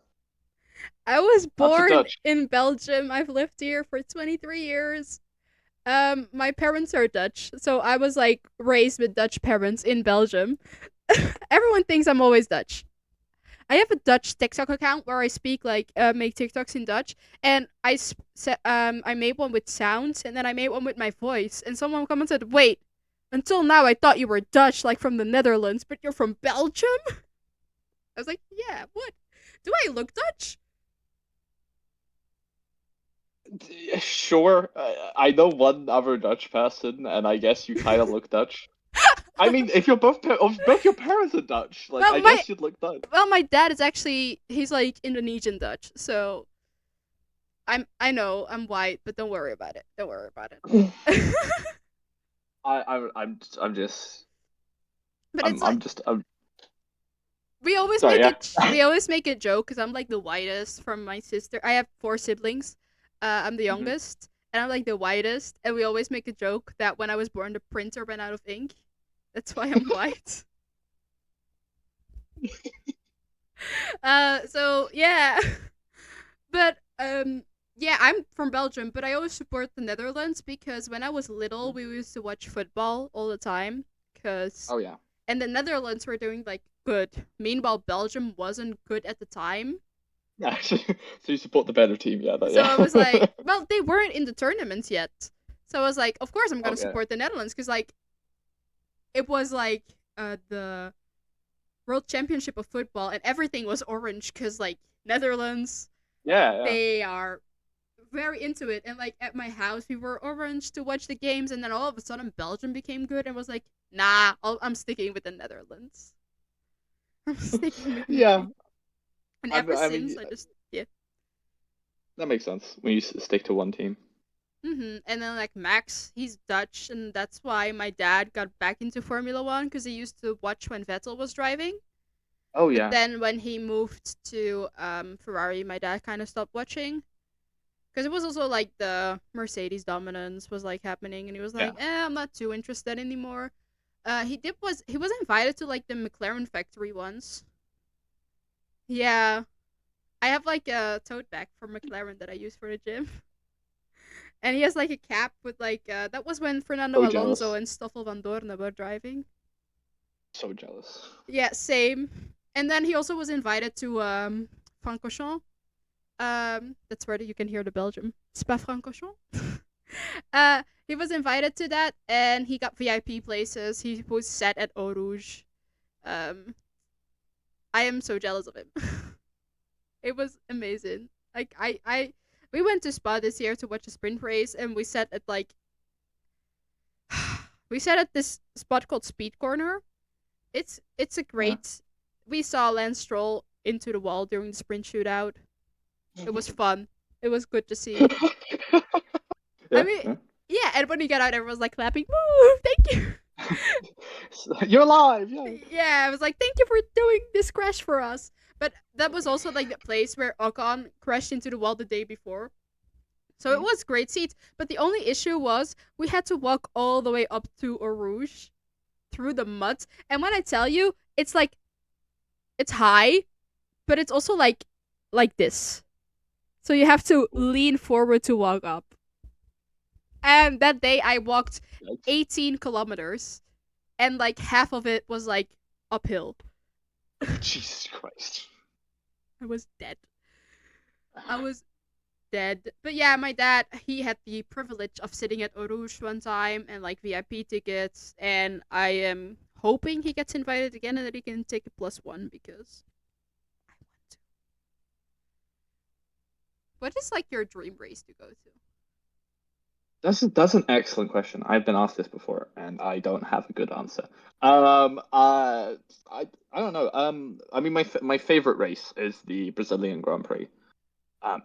I was that's a born Dutch. in Belgium. I've lived here for 23 years. My parents are Dutch, so I was like raised with Dutch parents in Belgium. Everyone thinks I'm always Dutch. I have a Dutch TikTok account where I speak like make TikToks in Dutch, and I made one with sounds, and then I made one with my voice, and someone commented, "Wait, until now I thought you were Dutch, like from the Netherlands, but you're from Belgium." I was like, "Yeah, what? Do I look Dutch?" Sure, I know one other Dutch person, and I guess you kind of look Dutch. I mean, if you're if both your parents are Dutch, like Well, I my guess you'd look Dutch. my dad is actually he's like Indonesian Dutch, so I know I'm white, but don't worry about it. Don't worry about it. I'm just But it's like I'm just I'm sorry, make yeah. it we always make a joke because I'm like the whitest from my sister. I have four siblings. I'm the Mhm. youngest, and I'm like the whitest. And we always make a joke that when I was born, the printer ran out of ink. That's why I'm white. So yeah, but yeah, I'm from Belgium, but I always support the Netherlands because when I was little, we used to watch football all the time. Cause Oh yeah. and the Netherlands were doing like good. Meanwhile, Belgium wasn't good at the time. Yeah, so you support the better team, yeah, So I was like, yeah. well, they weren't in the tournaments yet. So I was like, of course I'm Oh gonna yeah. support the Netherlands because like it was like the World Championship of football and everything was orange because like Netherlands Yeah, yeah. they are very into it and like at my house we were orange to watch the games and then all of a sudden Belgium became good and was like nah I'm sticking with the Netherlands. I'm sticking with Yeah. me. And ever I mean since I just yeah. that makes sense when you stick to one team. And then like Max, he's Dutch, and that's why my dad got back into Formula One because he used to watch when Vettel was driving. Oh But yeah. then when he moved to Ferrari, my dad kind of stopped watching because it was also like the Mercedes dominance was like happening, and he was Yeah. like, I'm not too interested anymore. He was invited to like the McLaren factory once. Yeah, I have like a tote bag from McLaren that I use for the gym. And he has like a cap with like that was when Fernando So Alonso jealous. and Stoffel van Dorn were driving. So jealous. Yeah, same. And then he also was invited to Francorchamps. That's where you can hear the Belgium. Spa Francorchamps. He was invited to that, and he got VIP places. He was set at Eau Rouge. Um, I am so jealous of him. It was amazing. Like we went to Spa this year to watch a sprint race, and we sat at like we sat at this spot called Speed Corner. It's a Yeah. great. We saw Lance Stroll into the wall during the sprint shootout. It was fun. It was good to see. I Yeah, mean, yeah. yeah, and when he got out, everyone was like clapping. Woo! Thank you. You're alive, yeah. Yeah, I was like, thank you for doing this crash for us. But that was also like the place where Ocon crashed into the wall the day before. So it Mhm. was great seats. But the only issue was we had to walk all the way up to Eau Rouge through the mud. And when I tell you, it's like it's high, but it's also like this. So you have to lean forward to walk up. And that day I walked Yikes. 18 kilometers and like half of it was like uphill. Jesus Christ. I was dead. I was dead. But yeah, my dad, he had the privilege of sitting at Eau Rouge one time and like VIP tickets. And I am hoping he gets invited again and that he can take a +1 because I want to. What is like your dream race to go to? That's an excellent question. I've been asked this before, and I don't have a good answer. I don't know. I mean, my favorite race is the Brazilian Grand Prix.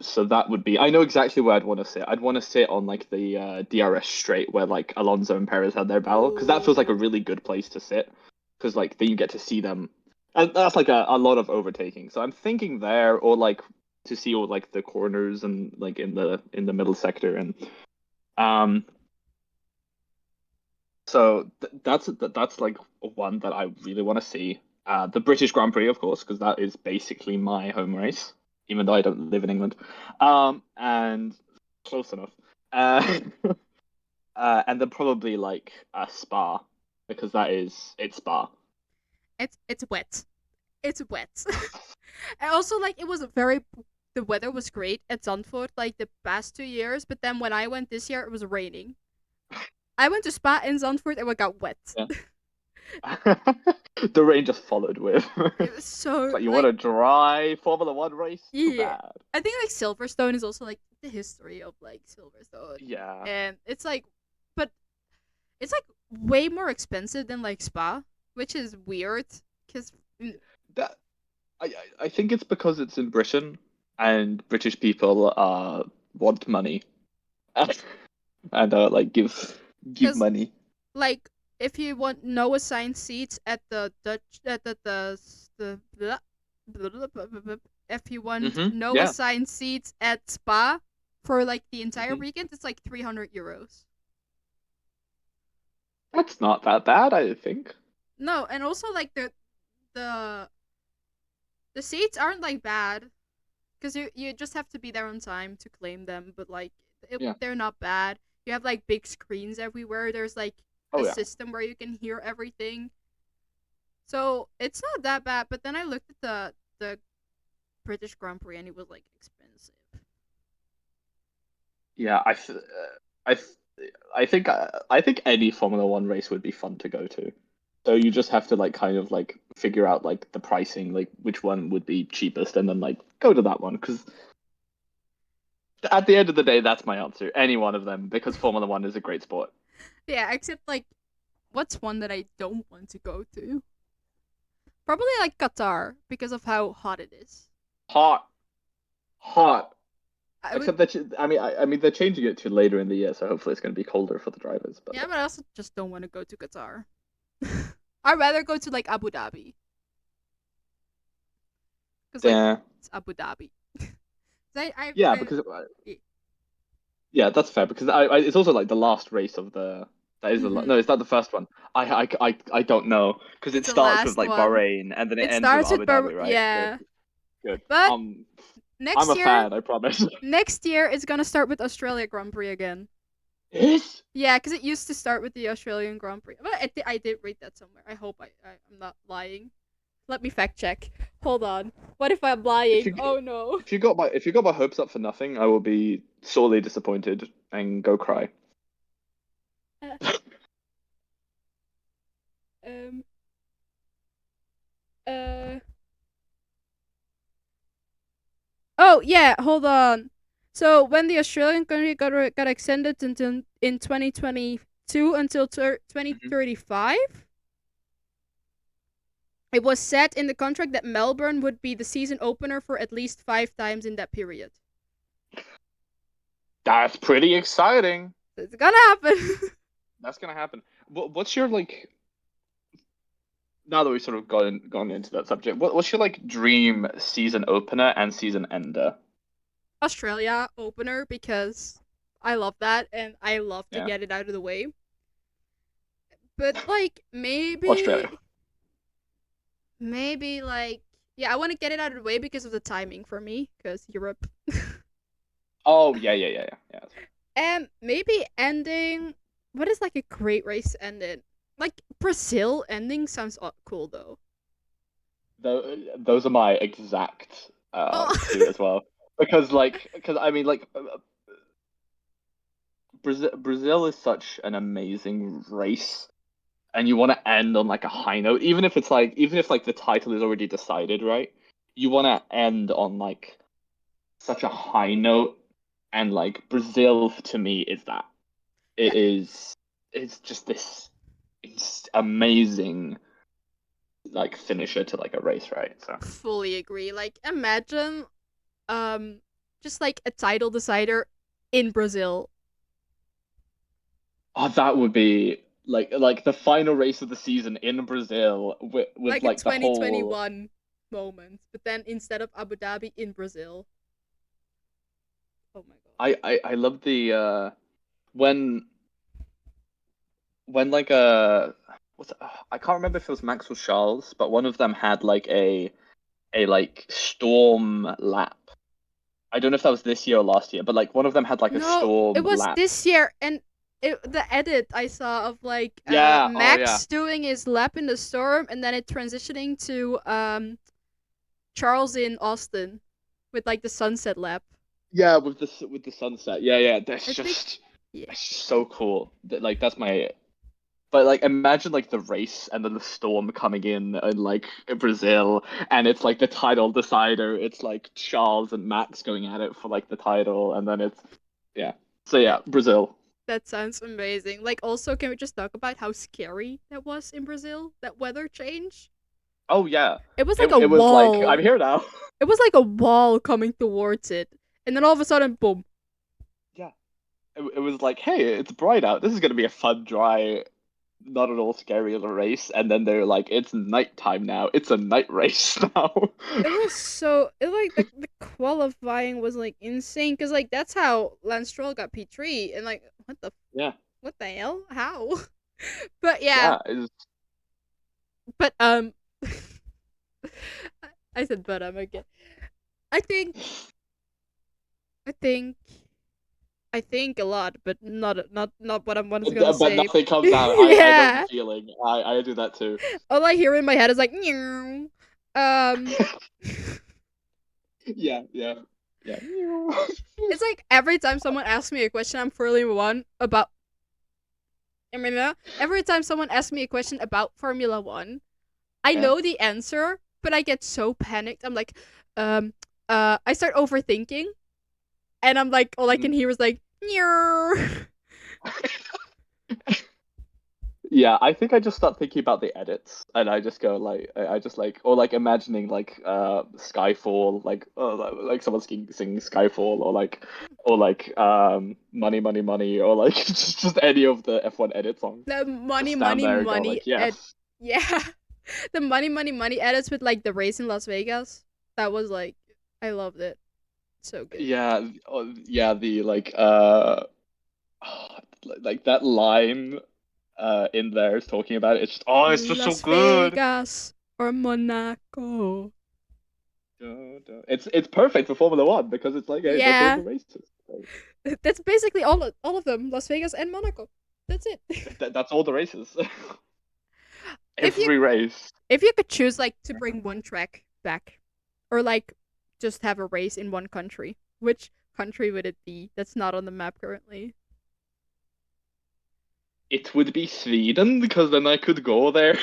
So that would be. I know exactly where I'd want to sit. I'd want to sit on like the DRS straight where like Alonso and Perez had their battle, because that feels like a Ooh. really good place to sit, because like then you get to see them, and that's like a lot of overtaking. So I'm thinking there, or like to see all like the corners and like in the middle sector and um. So that's like one that I really want to see. The British Grand Prix, of course, because that is basically my home race, even though I don't live in England. And close enough. Uh, and then probably like a Spa, because it's Spa. It's wet. It's wet. And also like it was very the weather was great at Zandvoort like the past 2 years, but then when I went this year it was raining. I went to Spa in Zandvoort and it got wet. Yeah. The rain just followed with. It was so Like you want like a dry Formula One race? Too yeah. bad. I think like Silverstone is also like the history of like Silverstone, Yeah. and it's like, but it's like way more expensive than like Spa, which is weird because That I think it's because it's in Britain and British people want money and like give because money. like if you want no assigned seats at the Dutch at the blah, blah, blah, blah, blah, blah, if you want no Yeah. assigned seats at Spa for like the entire hmm weekend, it's like 300 euros. That's not that bad, I think. No, and also like the the seats aren't like bad because you just have to be there on time to claim them, but like Yeah. they're not bad. You have like big screens everywhere. There's like a Oh yeah. system where you can hear everything. So it's not that bad, but then I looked at the British Grand Prix and it was like expensive. Yeah, I, th- I think any Formula One race would be fun to go to. So you just have to like kind of like figure out like the pricing, like which one would be cheapest, and then like go to that one. Because at the end of the day, that's my answer. Any one of them, because Formula One is a great sport. Yeah, except like what's one that I don't want to go to? Probably like Qatar because of how hot it is. Hot, hot. I would Except that I mean they're changing it to later in the year, so hopefully it's going to be colder for the drivers. But yeah, but I also just don't want to go to Qatar. I'd rather go to like Abu Dhabi because like yeah, it's Abu Dhabi. I yeah, I because yeah, that's fair because it's also like the last race of the. That is the no, mm-hmm. is that the first one? I don't know because it It's the starts with last like one. Bahrain and then it It ends with starts with Abu Dhabi, right? Good, yeah, good. but I'm next a year fan, I promise. next year it's gonna start with Australia Grand Prix again. Yes. Yeah, because it used to start with the Australian Grand Prix. But I did read that somewhere. I hope I'm not lying. Let me fact check. Hold on. What if I'm If lying? you Oh no. if you got my hopes up for nothing, I will be sorely disappointed and go cry. Uh, um. Uh. Oh yeah. Hold on. So when the Australian country got extended until in 2022 until 2035, it was said in the contract that Melbourne would be the season opener for at least 5 times in that period. That's pretty exciting. It's gonna happen. That's gonna happen. What's your like? Now that we've sort of gone into that subject, what's your like dream season opener and season ender? Australia opener because I love that and I love to Yeah, get it out of the way. But like Australia. maybe like yeah, I want to get it out of the way because of the timing for me because Europe. Oh yeah. That's right. And maybe ending what is like a great race ending? Like Brazil ending sounds cool though. Those are my exact Oh. two as well. Because I mean like Brazil is such an amazing race, and you want to end on like a high note, even if like the title is already decided, right? You want to end on like such a high note, and like Brazil to me is that Yeah, it is it's just this amazing like finisher to like a race, right? So fully agree. Like imagine um just like a title decider in Brazil. oh, that would be like the final race of the season in Brazil with Like a like the whole 2021 moment, but then instead of Abu Dhabi in Brazil. Oh my god. I love the when when like I can't remember if it was Max or Charles, but one of them had like a like storm lap. I don't know if that was this year or last year, but like one of them had like a No, it storm was lap. this year, and the edit I saw of like Yeah, oh yeah. Max doing his lap in the storm, and then it transitioning to Charles in Austin with like the sunset lap. Yeah, with the sunset. Yeah, I think yeah. that's just so cool. Like that's my But like imagine like the race and then the storm coming in like Brazil and it's like the title decider. It's like Charles and Max going at it for like the title and then it's yeah. So That yeah, Brazil. that sounds amazing. Like, also, can we just talk about how scary that was in Brazil? That weather change. Oh yeah. It was It like a it was like I'm wall. here now. It was like a wall coming towards it, and then all of a sudden, boom. Yeah. It was like, hey, it's bright out. This is gonna be a fun, dry, not at all scary little race. And then they're like, it's nighttime now. It's a night race now. It was so it like the qualifying was like insane because like that's how Lance Stroll got P3 and like Yeah. what the hell how, but yeah, Yeah. It's but I said but again. I think I think I think a lot, but not what I'm what I was gonna but say. nothing comes out. I know the Yeah, feeling. I do that too. all I hear in my head is like, "Meow." um, Yeah, yeah, yeah. it's like every time someone asks me a question, I'm Formula One about. I mean, every time someone asks me a question about Formula One, I Yeah. know the answer, but I get so panicked. I'm like, um, I start overthinking, and I'm like, all I can Mm. hear is like, "Meow." Yeah, I think I just start thinking about the edits, and I just go like, I just like, or like imagining like Skyfall, like like someone singing Skyfall, or like Money Money Money, or like just any of the F1 edit songs. The Just money, stand money, there and go money, like, and yes. yeah, the money, money, money edits with like the race in Las Vegas. That was like, I loved it. So good. Yeah, yeah, the like like that line in there is talking about it. It's just it's just so Las good. Vegas or Monaco. It's perfect for Formula One because it's like, hey, that's all the Yeah, races. Like, that's basically all of them. Las Vegas and Monaco. That's it. that's all the races. if you Every race. if you could choose like to bring one track back, or like just have a race in one country, which country would it be that's not on the map currently? It would be Sweden because then I could go there.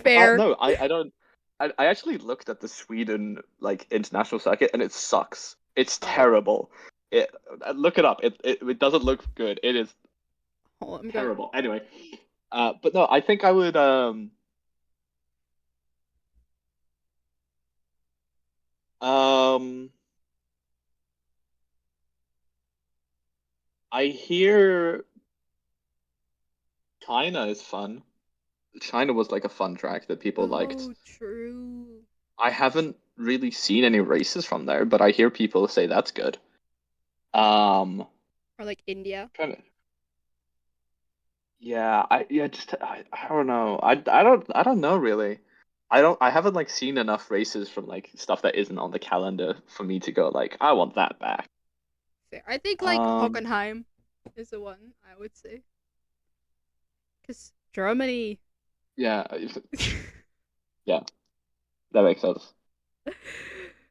Fair. No, I don't. I actually looked at the Sweden like international circuit and it sucks. It's Oh, terrible. It look it up. It doesn't look good. It is hold on, I'm going. terrible. Anyway, but no, I think I would um I hear China is fun. China was like a fun track that people liked. Oh, true. I haven't really seen any races from there, but I hear people say that's good. Um, Or like India. trying to, yeah, just I don't know. I don't know really. I haven't like seen enough races from like stuff that isn't on the calendar for me to go like I want that back. Fair. I think like Um, Hockenheim is the one I would say. Because Germany. yeah, yeah, that makes sense.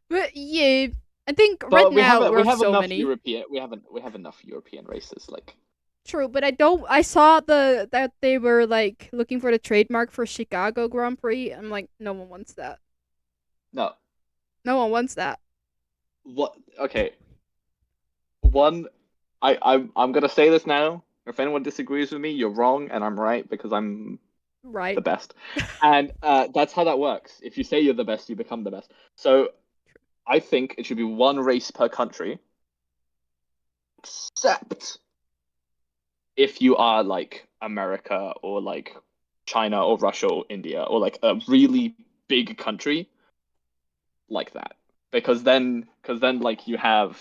But yeah, I think right But we have now we we have have so enough many. European we have enough European races like True, but I don't. I saw that they were like looking for the trademark for Chicago Grand Prix. I'm like, no one wants that. no. No one wants that. What? Okay, one, I'm gonna say this now. If anyone disagrees with me, you're wrong, and I'm right because I'm the Right. best. And that's how that works. If you say you're the best, you become the best. So I think it should be one race per country, except if you are like America or like China or Russia or India or like a really big country like that. Because then like you have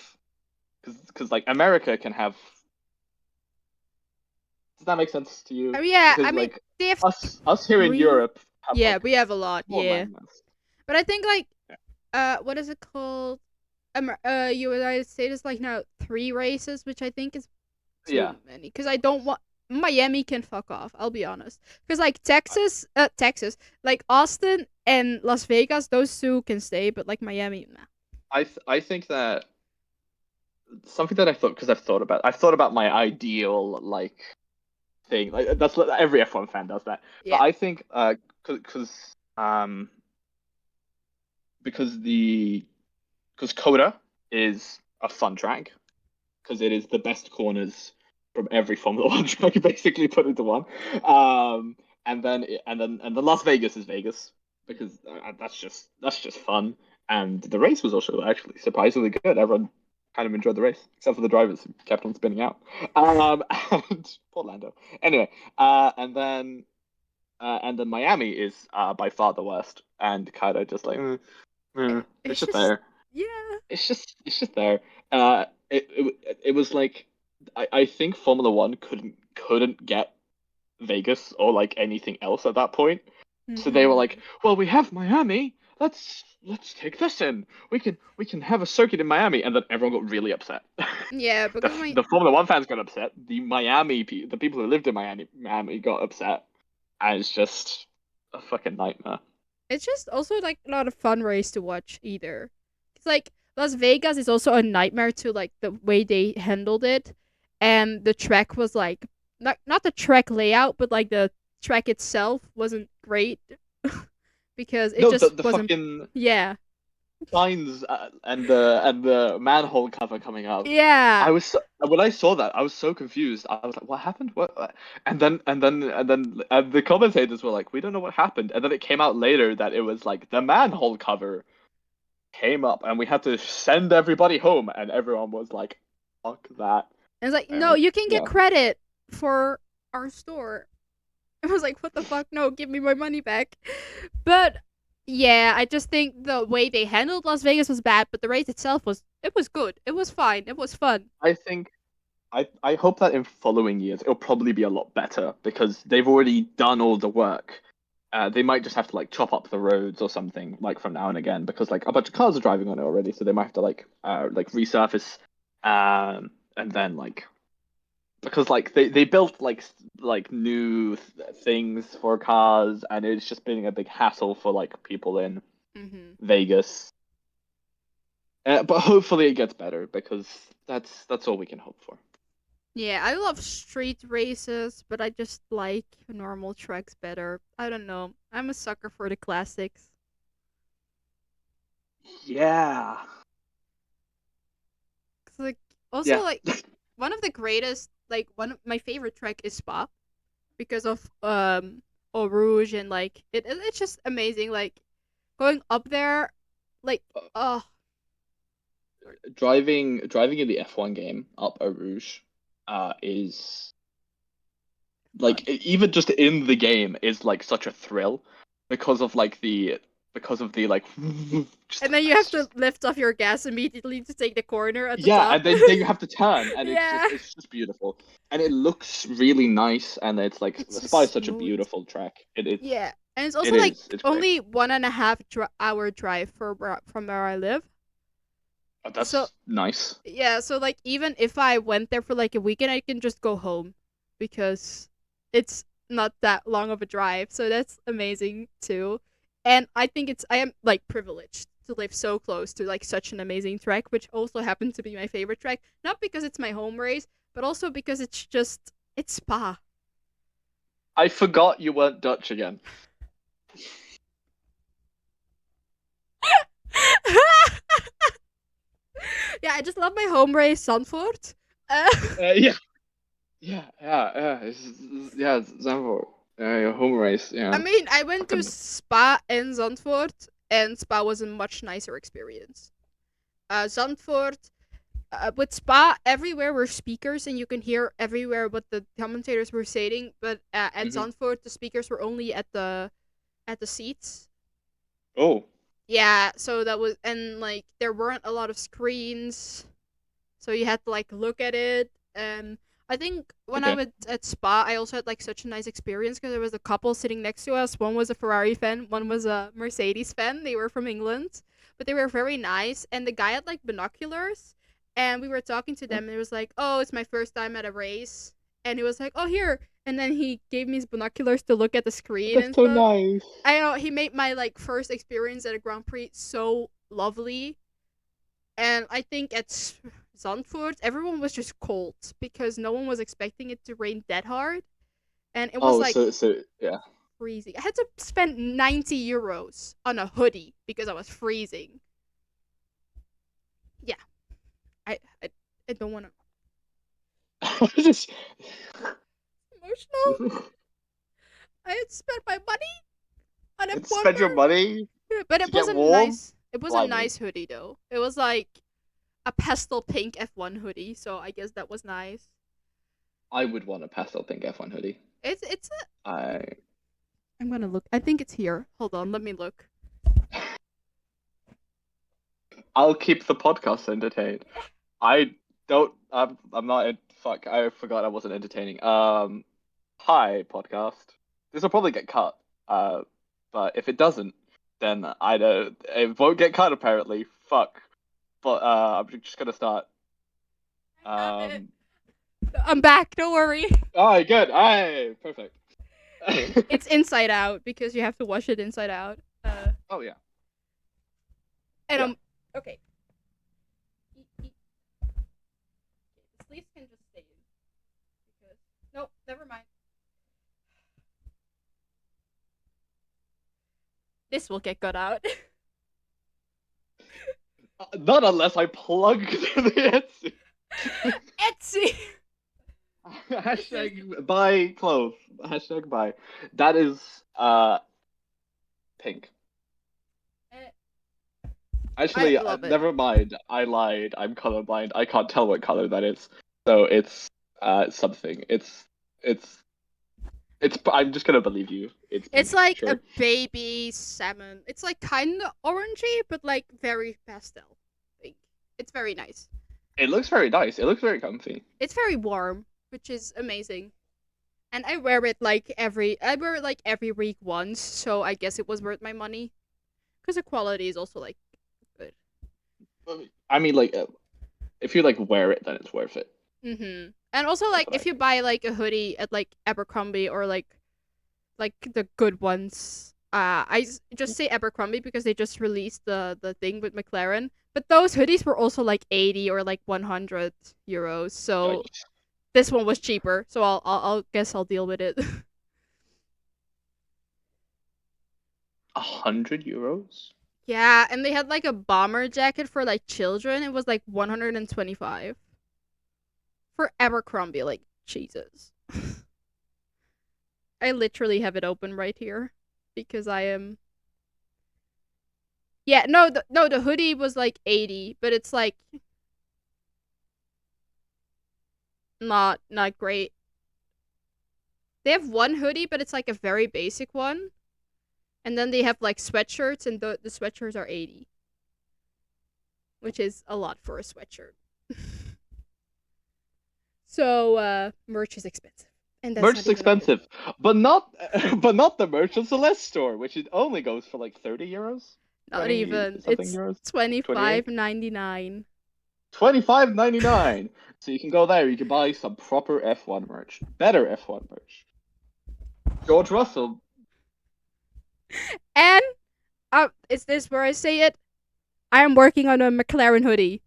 because like America can have. Does that make sense to you? Yeah, I Because mean like they have us here in three. Europe have Yeah, like we have a lot. more Yeah, landmass. but I think like what is it called? United States is like now three races, which I think is Yeah. too many. Because I don't want Miami can fuck off. I'll be honest. Because like Texas, like Austin and Las Vegas, those two can stay, but like Miami, nah. I think that something that I thought because I've thought about my ideal like thing. Like that's what every F1 fan does that. But Yeah. I think because because the because Coda is a fun track because it is the best corners from every Formula One track basically put into one. And then Las Vegas is Vegas because that's just fun. And the race was also actually surprisingly good. Everyone kind of enjoyed the race, except for the drivers who kept on spinning out. And poor Lando. Anyway, and then Miami is by far the worst, and kind of just like it's It's just just there. yeah. It's just there. It was like I think Formula One couldn't get Vegas or like anything else at that point. So they were like, Hmm. well, we have Miami. Let's take this in. We can have a circuit in Miami, and then everyone got really upset. Yeah, The because my the Formula One fans got upset. The people who lived in Miami got upset, and it's just a fucking nightmare. it's just also like not a fun race to watch either. It's like Las Vegas is also a nightmare to like the way they handled it, and the track was like not the track layout, but like the track itself wasn't great because it No, the just the wasn't. fucking Yeah, signs and the manhole cover coming up. yeah, When I saw that, I was so confused. I was like, "What happened? What?" And then the commentators were like, "We don't know what happened." And then it came out later that it was like the manhole cover came up, and we had to send everybody home, and everyone was like, "Fuck that!" and it's like no, And you can get yeah, credit for our store. I was like, what the fuck? No, give me my money back. But yeah, I just think the way they handled Las Vegas was bad, but the race itself was good. It was fine. It was fun. I think I hope that in following years it'll probably be a lot better because they've already done all the work. They might just have to like chop up the roads or something like from now and again because like a bunch of cars are driving on it already, so they might have to like resurface, and then like because like they built like new things for cars and it's just been a big hassle for like people in Hmm. Vegas. But hopefully it gets better because that's all we can hope for. Yeah, I love street races, but I just like normal tracks better. I don't know. I'm a sucker for the classics. Yeah. 'Cause, like also Yeah. like one of the greatest like one of my favorite track is Spa because of Eau Rouge and like it's just amazing like going up there like oh Driving in the F1 game up Eau Rouge is fun. like even just in the game is like such a thrill because of like the because of the like just And then you have it's to just lift off your gas immediately to take the corner at the yeah, top. and then you have to turn and it's just Yeah. it's just beautiful and it looks really nice and it's like It's the just Spa is such a smooth. beautiful track. It's Yeah. And it's it also like is it's great. only 1.5 hour drive from where I live. Oh, So that's nice. yeah, so like even if I went there for like a weekend, I can just go home because it's not that long of a drive. So that's amazing too. And I think I am like privileged to live so close to like such an amazing track, which also happened to be my favorite track. Not because it's my home race, but also because it's Spa. I forgot you weren't Dutch again. Yeah, I just love my home race, Zandvoort. Yeah. Yeah. Yeah, Zandvoort. Your home race. I Yeah. mean, I went to Fucking. Spa and Zandvoort, and Spa was a much nicer experience. Zandvoort, with Spa, everywhere were speakers, and you can hear everywhere what the commentators were saying. But at Hmm. Zandvoort, the speakers were only at the seats. Oh. Yeah, so that was and like there weren't a lot of screens, so you had to like look at it. And I think when I Okay. went at Spa, I also had like such a nice experience because there was a couple sitting next to us. One was a Ferrari fan, one was a Mercedes fan. They were from England, but they were very nice. And the guy had like binoculars, and we were talking to them. And it was like, "Oh, it's my first time at a race," and he was like, "Oh, here." And then he gave me his binoculars to look at the screen That's and so stuff. nice. I know he made my like first experience at a Grand Prix so lovely. And I think at Zandvoort, everyone was just cold because no one was expecting it to rain that hard. and it was Oh, like so yeah. freezing. I had to spend 90 euros on a hoodie because I was freezing. Yeah, I I, I don't want to Just emotional. I had spent my money on a and spend your plumber, money but to it get wasn't warm. nice. It was a Blimey, nice hoodie though. It was like a pastel pink F1 hoodie, so I guess that was nice. I would want a pastel pink F1 hoodie. It's a. I I'm gonna look. I think it's here. Hold on, let me look. I'll keep the podcast entertained. I don't. I'm not. Fuck. I forgot I wasn't entertaining. Hi podcast. This will probably get cut. But if it doesn't, then I don't. It won't get cut apparently. Fuck. But I'm just gonna start. I have it. Um. I'm back. Don't worry. Alright, good. Alright, perfect. It's inside out because you have to wash it inside out. Oh yeah. And Yeah. I'm okay. The sleeves can just stay in because no, never mind. This will get cut out. Not unless I plug the Etsy. Etsy. Hashtag buy clothes. Hashtag buy. That is pink. Actually, I love it. never mind. I lied. I'm colorblind. I can't tell what color that is. So it's something. It's. I'm just gonna believe you. It's It's pink. like Sure. a baby salmon. It's like kind of orangey, but like very pastel pink. It's very nice. It looks very nice. It looks very comfy. It's very warm, which is amazing. And I wear it like every week once, so I guess it was worth my money. Because the quality is also like good. I mean, like, if you like wear it, then it's worth it. And also That's like what I if you think. buy like a hoodie at like Abercrombie or like the good ones. Just say Abercrombie because they just released the thing with McLaren. But those hoodies were also like 80 or like 100 euros. So Yikes. this one was cheaper. So I'll guess I'll deal with it. 100 euros? Yeah, and they had like a bomber jacket for like children. It was like 125 for Abercrombie. Like Jesus. I literally have it open right here because I am. Yeah, no, the hoodie was like 80, but it's like not great. They have one hoodie, but it's like a very basic one, and then they have like sweatshirts, and the sweatshirts are 80, which is a lot for a sweatshirt. So merch is expensive, and that's Merch not is even a hoodie. expensive, but not but not the merch of Celeste store, which it only goes for like 30 euros, Not 20 even. something It's euros, 28, 25.99. 25.99. So you can go there. You can buy some proper F1 merch, better F1 merch. George Russell. And is this where I say it? I am working on a McLaren hoodie.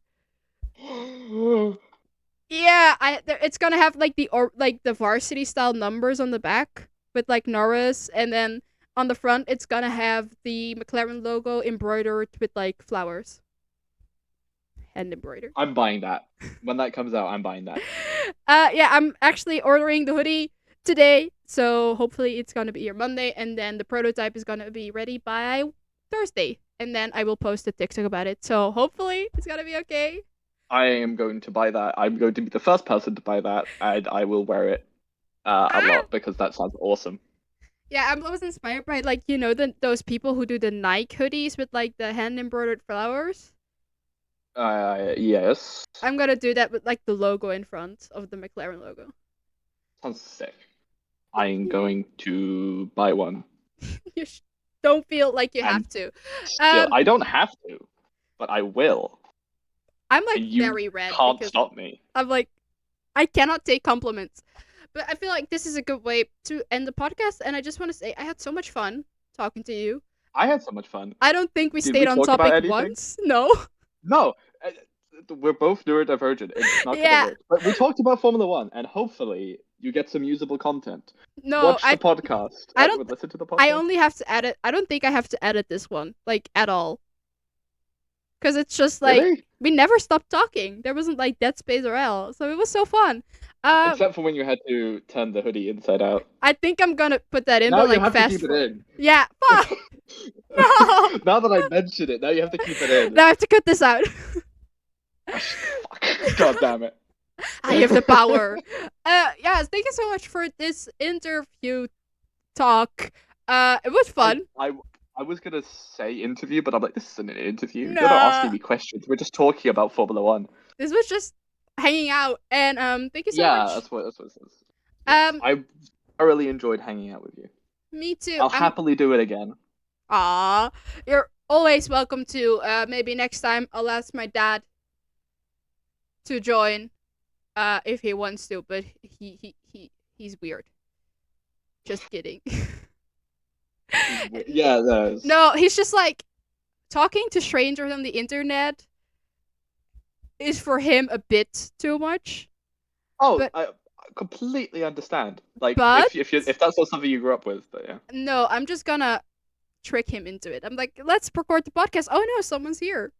Yeah, it's gonna have like the varsity style numbers on the back with like Norris, and then on the front it's gonna have the McLaren logo embroidered with like flowers, hand embroidered. I'm buying that. When that comes out, I'm buying that. Yeah, I'm actually ordering the hoodie today, so hopefully it's gonna be here Monday, and then the prototype is gonna be ready by Thursday, and then I will post a TikTok about it. So hopefully it's gonna be okay. I am going to buy that. I'm going to be the first person to buy that, and I will wear it a Ah! lot because that sounds awesome. Yeah, I was inspired by like those people who do the Nike hoodies with like the hand embroidered flowers. Yes. I'm gonna do that with like the logo in front of the McLaren logo. Sounds sick. I'm going to buy one. You don't feel like you And have to. still, I don't have to, but I will. I'm like And you very red can't because stop me. I'm like I cannot take compliments. But I feel like this is a good way to end the podcast, and I just want to say I had so much fun talking to you. I had so much fun. I don't think we Did we stayed on talk about topic anything? once. No. No. We're both neurodivergent. It's not gonna Yeah. work. But we talked about Formula One, and hopefully You get some usable content. No, Watch the podcast. I don't. Listen to the I podcast. only have to edit. I don't think I have to edit this one like at all. Because it's just like Really? we never stopped talking. There wasn't like dead space or L, so it was so fun. Except for when you had to turn the hoodie inside out. I think I'm gonna put that in, Now but you like have to fast keep it forward. in. Yeah, fuck. No. Now that I mentioned it, now you have to keep it in. Now I have to cut this out. Fuck. God damn it. I have the power. Yes, thank you so much for this interview talk. It was fun. I was gonna say interview, but I'm like, this isn't an interview. You're Nah. not asking me questions. We're just talking about Formula One. This was just hanging out, and thank you so Yeah, much. that's what it says. Yes, I thoroughly enjoyed hanging out with you. Me too. I'll happily do it again. Aw, you're always welcome to. Maybe next time I'll ask my dad to join, if he wants to. But he's weird. Just kidding. Yeah, there's. No, he's just like talking to strangers on the internet is for him a bit too much. Oh, but- I completely understand. Like, But- if that's not something you grew up with, but yeah. No, I'm just gonna trick him into it. I'm like, let's record the podcast. Oh no, someone's here.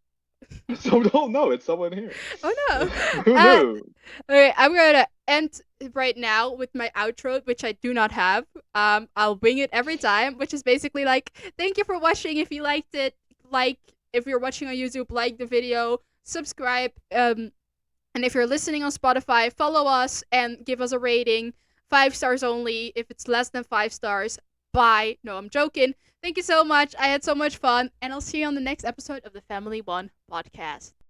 So no, it's someone here. Oh no. Who knew? Okay, I'm gonna end right now with my outro, which I do not have. I'll wing it every time, which is basically like, thank you for watching. If you liked it, like, if you're watching on YouTube, like the video, subscribe. And if you're listening on Spotify, follow us and give us a rating. 5 stars only. If it's less than 5 stars, bye. No, I'm joking. Thank you so much. I had so much fun, and I'll see you on the next episode of the Family One podcast.